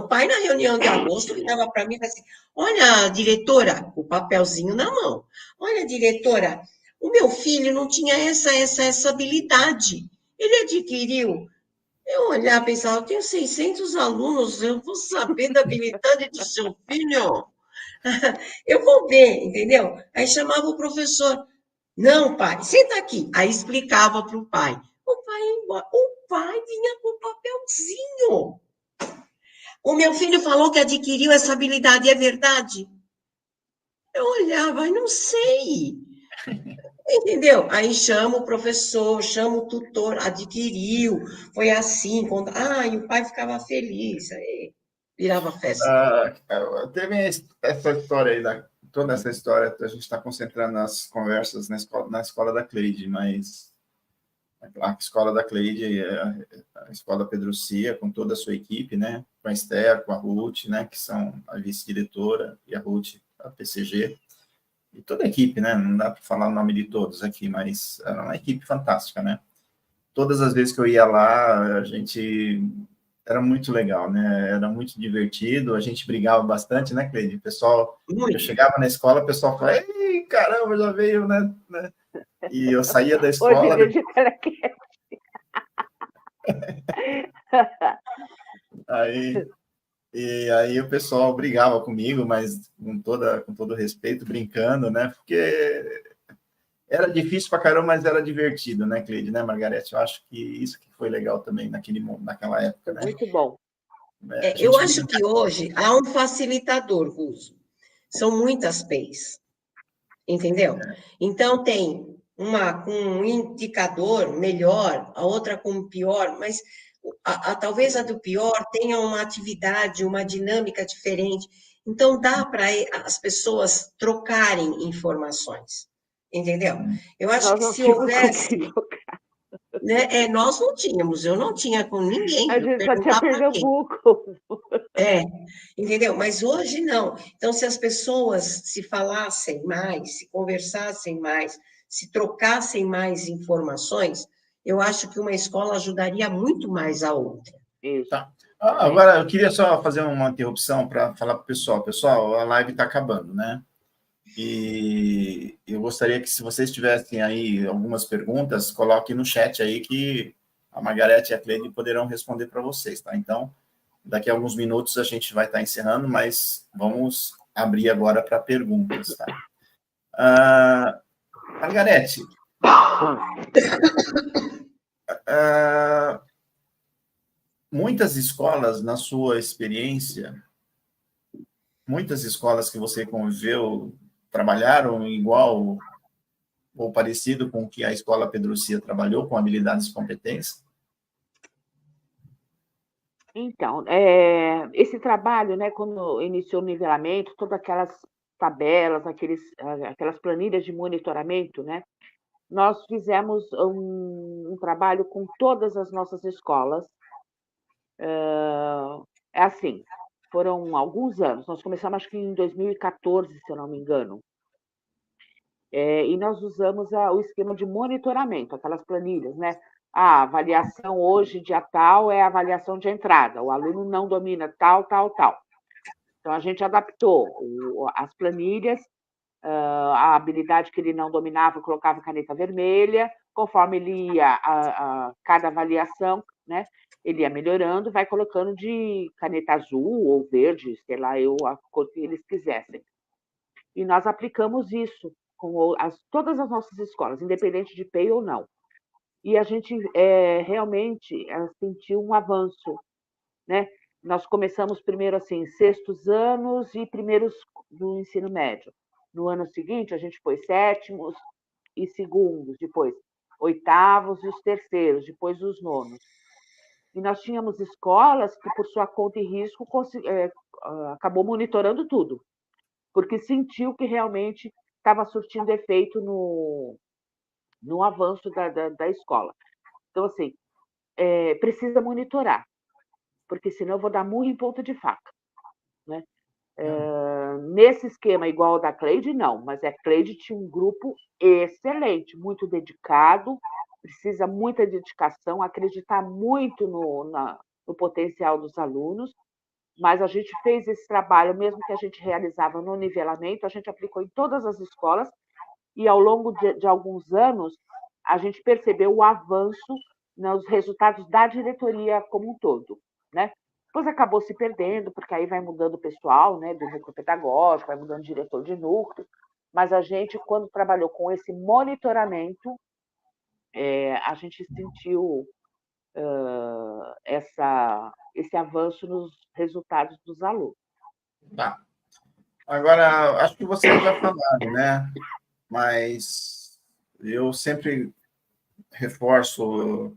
pai na reunião de agosto virava para mim e falava assim, olha, diretora, o papelzinho na mão, olha, diretora, o meu filho não tinha essa habilidade, ele adquiriu. Eu olhava e pensava, eu tenho 600 alunos, eu vou saber da habilidade do seu filho? Eu vou ver, entendeu? Aí chamava o professor. Não, pai, senta aqui. Aí explicava para o pai. O pai ia embora. O pai vinha com o papelzinho. O meu filho falou que adquiriu essa habilidade, é verdade? Eu olhava e não sei. Entendeu? Aí chama o professor, chama o tutor, adquiriu, foi assim. E o pai ficava feliz, aí virava festa. Teve essa história aí, toda essa história, a gente está concentrando nas conversas na escola da Cleide, mas a escola da Cleide é a escola Pedro Cia, com toda a sua equipe, né? Com a Esther, com a Ruth, né? Que são a vice-diretora, e a Ruth, a PCG, e toda a equipe, né? Não dá para falar o nome de todos aqui, mas era uma equipe fantástica, né? Todas as vezes que eu ia lá, a gente era muito legal, né? Era muito divertido, a gente brigava bastante, né, Cleide? O pessoal, eu Muito. chegava na escola, o pessoal falava, ei, caramba, já veio, né? E eu saía da escola... Hoje de telequete. Aí o pessoal brigava comigo, mas com todo respeito, brincando, né? Porque era difícil pra caramba, mas era divertido, né, Cleide, né, Margarete? Eu acho que isso que foi legal também naquela época, né? Muito bom. A Eu gente acho que hoje há um facilitador, Russo. São muitas PEIs, entendeu? Então, tem uma com um indicador melhor, a outra com pior, mas talvez a do pior tenha uma atividade, uma dinâmica diferente. Então, dá para as pessoas trocarem informações, entendeu? Eu acho Nós que não se tínhamos com quem houvesse, trocar. né, nós não tínhamos, eu não tinha com ninguém A para gente só tinha perguntar para quem. Pernambuco. Entendeu? Mas hoje não. Então, se as pessoas se falassem mais, se conversassem mais, se trocassem mais informações, eu acho que uma escola ajudaria muito mais a outra. Isso. Tá. Agora, eu queria só fazer uma interrupção para falar para o pessoal. Pessoal, a live está acabando, né? E eu gostaria que, se vocês tivessem aí algumas perguntas, coloquem no chat aí que a Margarete e a Cleide poderão responder para vocês, tá? Então, daqui a alguns minutos a gente vai estar encerrando, mas vamos abrir agora para perguntas, tá? Margarete, muitas escolas, na sua experiência, muitas escolas que você conviveu, trabalharam igual ou parecido com o que a escola Pedro Cia trabalhou, com habilidades e competências? Então, esse trabalho, né, quando iniciou o nivelamento, todas aquelas tabelas, aquelas planilhas de monitoramento, né, nós fizemos um trabalho com todas as nossas escolas. É assim, foram alguns anos, nós começamos acho que em 2014, se eu não me engano, e nós usamos o esquema de monitoramento, aquelas planilhas, né? A avaliação hoje, dia tal, é a avaliação de entrada, o aluno não domina tal, tal, tal. Então, a gente adaptou as planilhas, a habilidade que ele não dominava, colocava caneta vermelha, conforme ele ia a cada avaliação, né? Ele ia melhorando, vai colocando de caneta azul ou verde, sei lá, a cor que eles quisessem. E nós aplicamos isso com todas as nossas escolas, independente de PEI ou não. E a gente realmente sentiu um avanço, né? Nós começamos primeiro assim, sextos anos e primeiros do ensino médio. No ano seguinte, a gente foi sétimos e segundos, depois oitavos e os terceiros, depois os nonos. E nós tínhamos escolas que, por sua conta e risco, acabou monitorando tudo, porque sentiu que realmente estava surtindo efeito no avanço da escola. Então, assim, precisa monitorar, porque senão eu vou dar murro em ponta de faca, né? Nesse esquema igual ao da Cleide, não, mas a Cleide tinha um grupo excelente, muito dedicado, precisa muita dedicação, acreditar muito no potencial dos alunos, mas a gente fez esse trabalho, mesmo que a gente realizava no nivelamento, a gente aplicou em todas as escolas, e ao longo de alguns anos, a gente percebeu o avanço nos resultados da diretoria como um todo, né? Depois acabou se perdendo, porque aí vai mudando o pessoal, né, do núcleo pedagógico, vai mudando o diretor de núcleo, mas a gente, quando trabalhou com esse monitoramento, a gente sentiu esse avanço nos resultados dos alunos. Tá. Agora, acho que vocês já falaram, né? Mas eu sempre reforço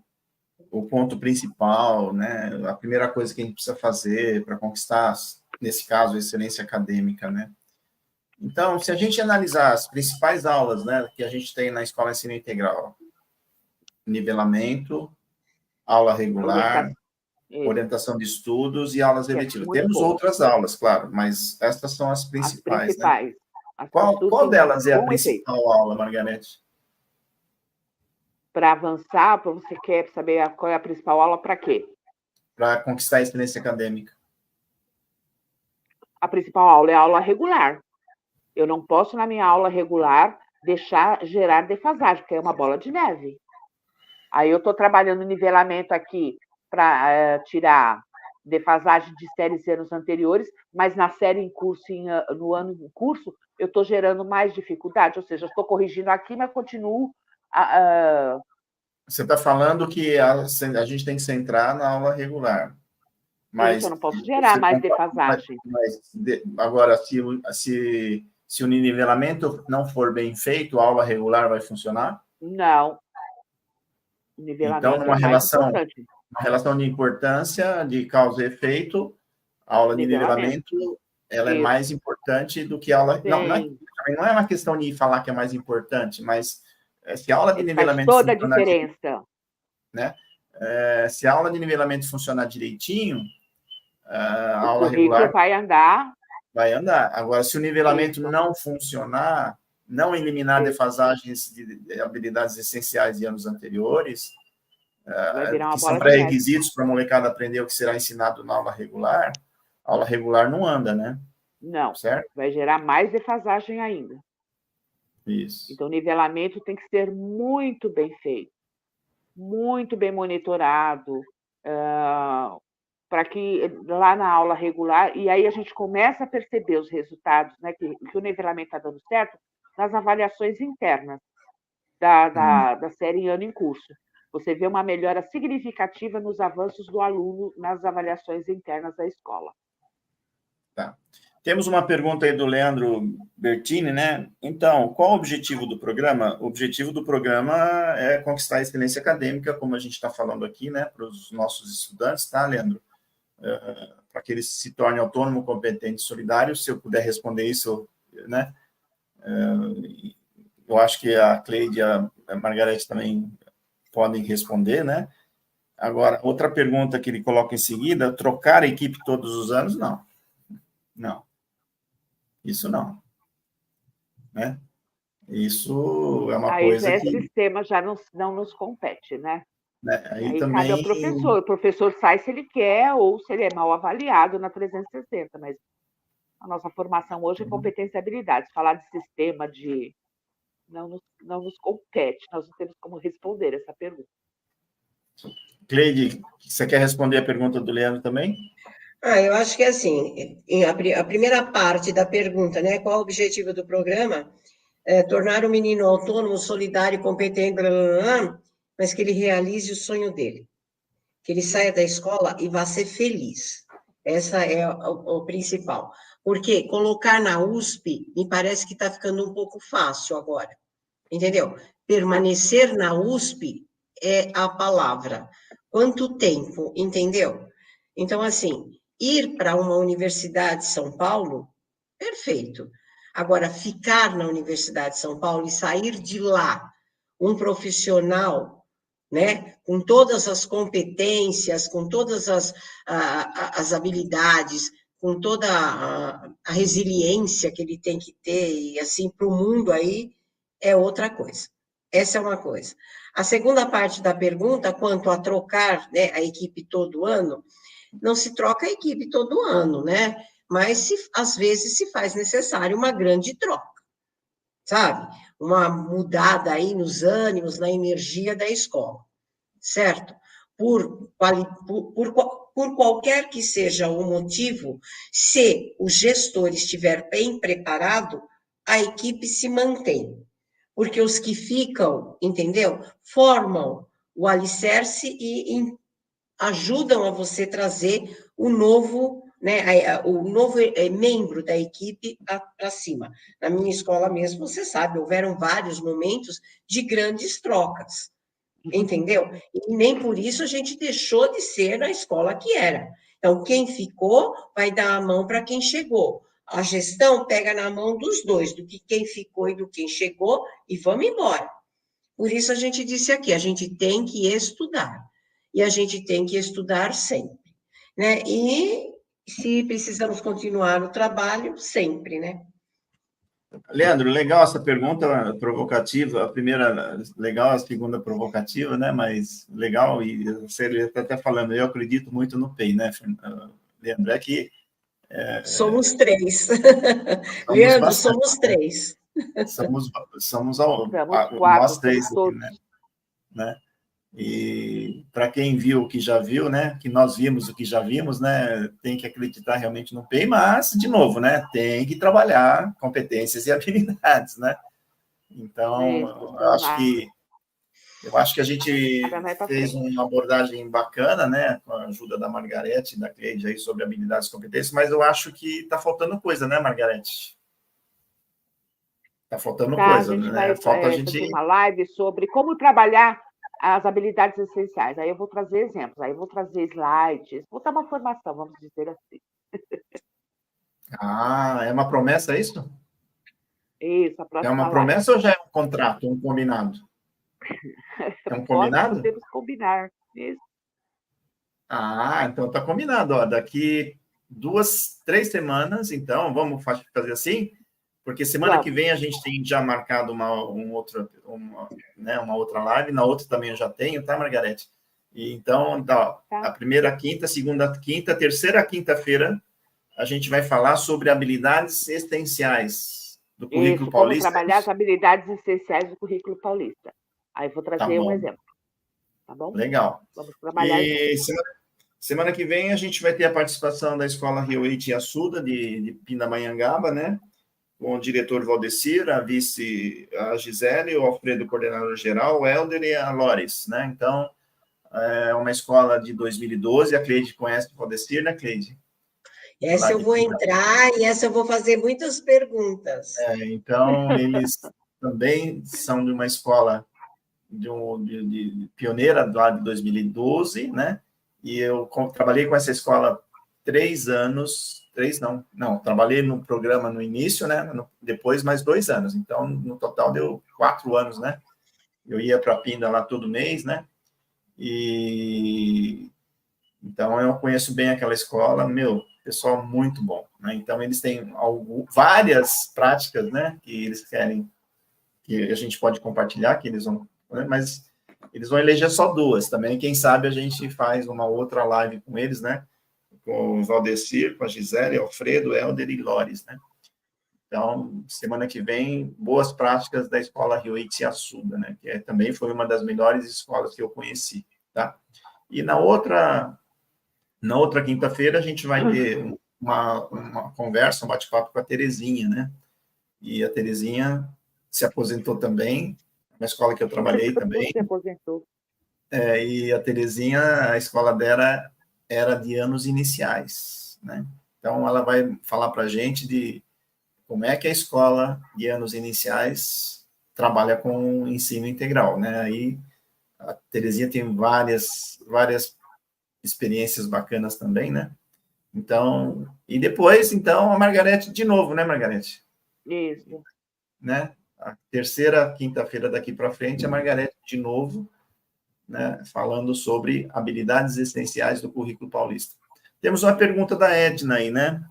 o ponto principal, né? A primeira coisa que a gente precisa fazer para conquistar, nesse caso, a excelência acadêmica, né? Então, se a gente analisar as principais aulas, né, que a gente tem na Escola Ensino Integral, nivelamento, aula regular, orientação de estudos e aulas eletivas. Temos outras aulas, claro, mas estas são as principais. Né? Qual delas é a principal aula, Margarete? Para avançar, você quer saber qual é a principal aula para quê? Para conquistar a experiência acadêmica. A principal aula é a aula regular. Eu não posso, na minha aula regular, deixar gerar defasagem, porque é uma bola de neve. Aí eu estou trabalhando nivelamento aqui para tirar defasagem de séries de anos anteriores, mas na série em curso, no ano em curso, eu estou gerando mais dificuldade, ou seja, estou corrigindo aqui, mas continuo... Você está falando que a gente tem que centrar na aula regular. Mas isso, eu não posso gerar mais defasagem. Agora, se o nivelamento não for bem feito, a aula regular vai funcionar? Não. O nivelamento então, numa mais importante. Uma relação de importância, de causa e efeito, a aula de nivelamento ela é mais importante do que a aula... Não é uma questão de falar que é mais importante, mas se a aula de nivelamento... Faz toda a diferença. Né? Se a aula de nivelamento funcionar direitinho, a aula regular... vai andar. Vai andar. Agora, se o nivelamento não funcionar, não eliminar defasagens de habilidades essenciais de anos anteriores, que são pré-requisitos para a molecada aprender o que será ensinado na aula regular, a aula regular não anda, né? Não, certo? Vai gerar mais defasagem ainda. Isso. Então, o nivelamento tem que ser muito bem feito, muito bem monitorado, para que lá na aula regular, e aí a gente começa a perceber os resultados, né, que o nivelamento está dando certo, nas avaliações internas da série ano em curso. Você vê uma melhora significativa nos avanços do aluno nas avaliações internas da escola. Tá. Temos uma pergunta aí do Leandro Bertini, né? Então, qual o objetivo do programa? O objetivo do programa é conquistar a excelência acadêmica, como a gente está falando aqui, né, para os nossos estudantes, tá, Leandro? Para que eles se tornem autônomos, competentes, solidários. Se eu puder responder isso, né? Eu acho que a Cleide e a Margarete também podem responder, né? Agora, outra pergunta que ele coloca em seguida, trocar a equipe todos os anos? Não. Não. Isso não. Né? Isso é uma coisa que... Esse sistema já não nos compete, né? Aí também... cabe ao professor. O professor sai se ele quer ou se ele é mal avaliado na 360, mas a nossa formação hoje é competência e habilidades. Falar de sistema não nos compete, nós não temos como responder essa pergunta. Cleide, você quer responder a pergunta do Leandro também? Eu acho que assim, a primeira parte da pergunta, né? Qual o objetivo do programa? Tornar o menino autônomo, solidário, competente, blá, blá, blá, mas que ele realize o sonho dele. Que ele saia da escola e vá ser feliz. Essa é o principal. Porque colocar na USP, me parece que está ficando um pouco fácil agora. Entendeu? Permanecer na USP é a palavra. Quanto tempo, entendeu? Então, assim, ir para uma universidade de São Paulo, perfeito. Agora, ficar na Universidade de São Paulo e sair de lá um profissional, né, com todas as competências, com todas as habilidades, com toda a resiliência que ele tem que ter, e assim, para o mundo aí, é outra coisa. Essa é uma coisa. A segunda parte da pergunta, quanto a trocar, né, a equipe todo ano, não se troca a equipe todo ano, né? Mas às vezes se faz necessário uma grande troca, sabe? Uma mudada aí nos ânimos, na energia da escola, certo? Por por qualquer que seja o motivo, se o gestor estiver bem preparado, a equipe se mantém. Porque os que ficam, entendeu? Formam o alicerce e ajudam a você trazer o novo, né, o novo membro da equipe para cima. Na minha escola mesmo, você sabe, houveram vários momentos de grandes trocas, entendeu? E nem por isso a gente deixou de ser a escola que era. Então, quem ficou vai dar a mão para quem chegou. A gestão pega na mão dos dois, do que quem ficou e do quem chegou, e vamos embora. Por isso a gente disse aqui, a gente tem que estudar. E a gente tem que estudar sempre, né? E se precisamos continuar o trabalho, sempre, né? Leandro, legal essa pergunta provocativa. A primeira legal, a segunda provocativa, né? Mas legal, e você está até falando, eu acredito muito no PEI, né, Leandro? É que somos três. somos Leandro, bastante, somos três. somos nós quatro, três somos aqui, todos. né? E para quem viu o que já viu, né? Que nós vimos o que já vimos, né? Tem que acreditar realmente no PEI, mas, de novo, né? Tem que trabalhar competências e habilidades, né? Então, Isso, eu acho que a gente nada vai para fez frente. uma abordagem bacana, né, com a ajuda da Margarete e da Cleide aí sobre habilidades e competências, mas eu acho que está faltando coisa, né, Margarete? Está faltando Tá, a coisa, gente vai né? Falta a gente. fazer uma live sobre como trabalhar as habilidades essenciais. Aí eu vou trazer exemplos, aí eu vou trazer slides, vou dar uma formação, vamos dizer assim. Ah, é uma promessa, é isso? Isso, a É próxima uma live. promessa ou já é um contrato, um combinado? É um combinado? Podemos combinar. Isso. Ah, então tá combinado. Ó, daqui 2, 3 semanas, então, vamos fazer assim, porque semana que Vamos. vem a gente tem já marcado uma outra live, na outra também eu já tenho, tá, Margarete? E então, tá, Tá. a primeira quinta, segunda quinta, terceira quinta-feira, a gente vai falar sobre habilidades essenciais do currículo Isso, como paulista. trabalhar as habilidades essenciais do currículo paulista. Aí eu vou Tá trazer um bom, exemplo, tá bom? legal. Vamos trabalhar juntos. E semana que vem a gente vai ter a participação da Escola Rio Eite Assuda, de Pindamonhangaba, né? Com o diretor Valdecir, a vice, a Gisele, o Alfredo, coordenador geral, o Helder e a Lores, né? Então, é uma escola de 2012, a Cleide conhece o Valdecir, né, Cleide? Lá Essa eu de vou Pinda. entrar e essa eu vou fazer muitas perguntas. Então, eles também são de uma escola de pioneira lá de 2012, né? E eu trabalhei com essa escola 3 anos, trabalhei no programa no início, né? Depois mais 2 anos, então no total deu 4 anos, né? Eu ia para Pinda lá todo mês, né? E então eu conheço bem aquela escola, meu, pessoal muito bom, né? Então eles têm várias práticas, né? Que eles querem que a gente pode compartilhar, que eles vão, né, mas eles vão eleger só 2 também. Quem sabe a gente faz uma outra live com eles, né? Com o Valdecir, com a Gisele, Alfredo, Helder e Lores, né? Então, semana que vem, boas práticas da Escola Rio Eite Assuda, né? Que também foi uma das melhores escolas que eu conheci, tá? E na outra quinta-feira a gente vai ter uma conversa, um bate-papo com a Terezinha, né? E a Terezinha se aposentou também, na escola que eu trabalhei também, Se aposentou. e a Terezinha, a escola dela era de anos iniciais, né? Então, ela vai falar para a gente de como é que a escola de anos iniciais trabalha com ensino integral, né? Aí a Terezinha tem várias experiências bacanas também, né? Então, e depois, então, a Margarete de novo, né, Margarete? Isso. Né? A terceira quinta-feira daqui para frente, a Margarete de novo, né, falando sobre habilidades essenciais do currículo paulista. Temos uma pergunta da Edna aí, né?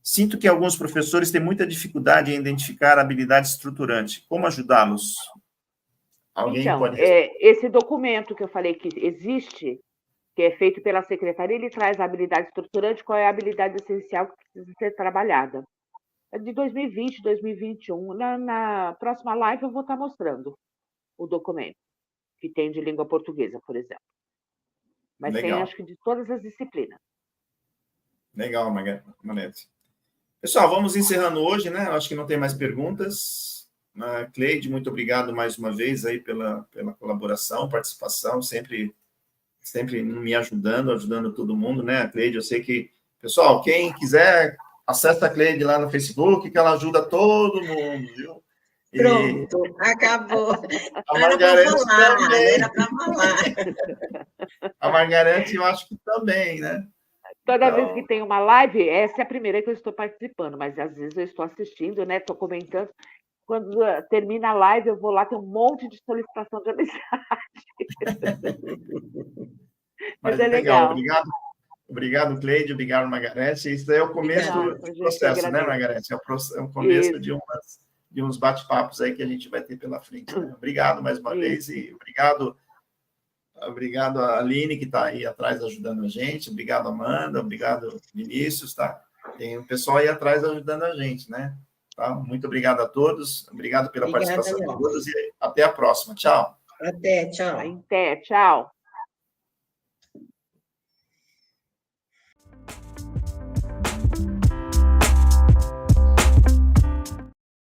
Sinto que alguns professores têm muita dificuldade em identificar a habilidade estruturante. Como ajudá-los? Alguém Então, pode responder? esse documento que eu falei que existe, que é feito pela secretaria, ele traz a habilidade estruturante, qual é a habilidade essencial que precisa ser trabalhada. É de 2020, 2021. Na próxima live eu vou estar mostrando o documento que tem de língua portuguesa, por exemplo. Mas Legal. tem, acho que, de todas as disciplinas. Legal, Margarete. Pessoal, vamos encerrando hoje, né? Acho que não tem mais perguntas. Cleide, muito obrigado mais uma vez aí pela colaboração, participação, sempre me ajudando todo mundo, né? A Cleide, eu sei que... Pessoal, quem quiser, acessa a Cleide lá no Facebook, que ela ajuda todo mundo, viu? Pronto, acabou. A Margarete também. Era para falar. A Margarete, eu acho que também, né? Toda vez que tem uma live, essa é a primeira que eu estou participando, mas às vezes eu estou assistindo, né? Estou comentando. Quando termina a live, eu vou lá, tem um monte de solicitação de amizade. Mas é legal. Obrigado, Cleide. Obrigado, Margarete. Isso é o começo do processo, né, Margarete? É o começo de uns bate-papos aí que a gente vai ter pela frente. Né? Obrigado mais uma vez e obrigado a Aline, que está aí atrás ajudando a gente. Obrigado, Amanda. Obrigado, Vinícius. Tá? Tem o pessoal aí atrás ajudando a gente, né? Tá? Muito obrigado a todos. Obrigado pela participação de todos e até a próxima. Tchau. Até, tchau. Até, tchau.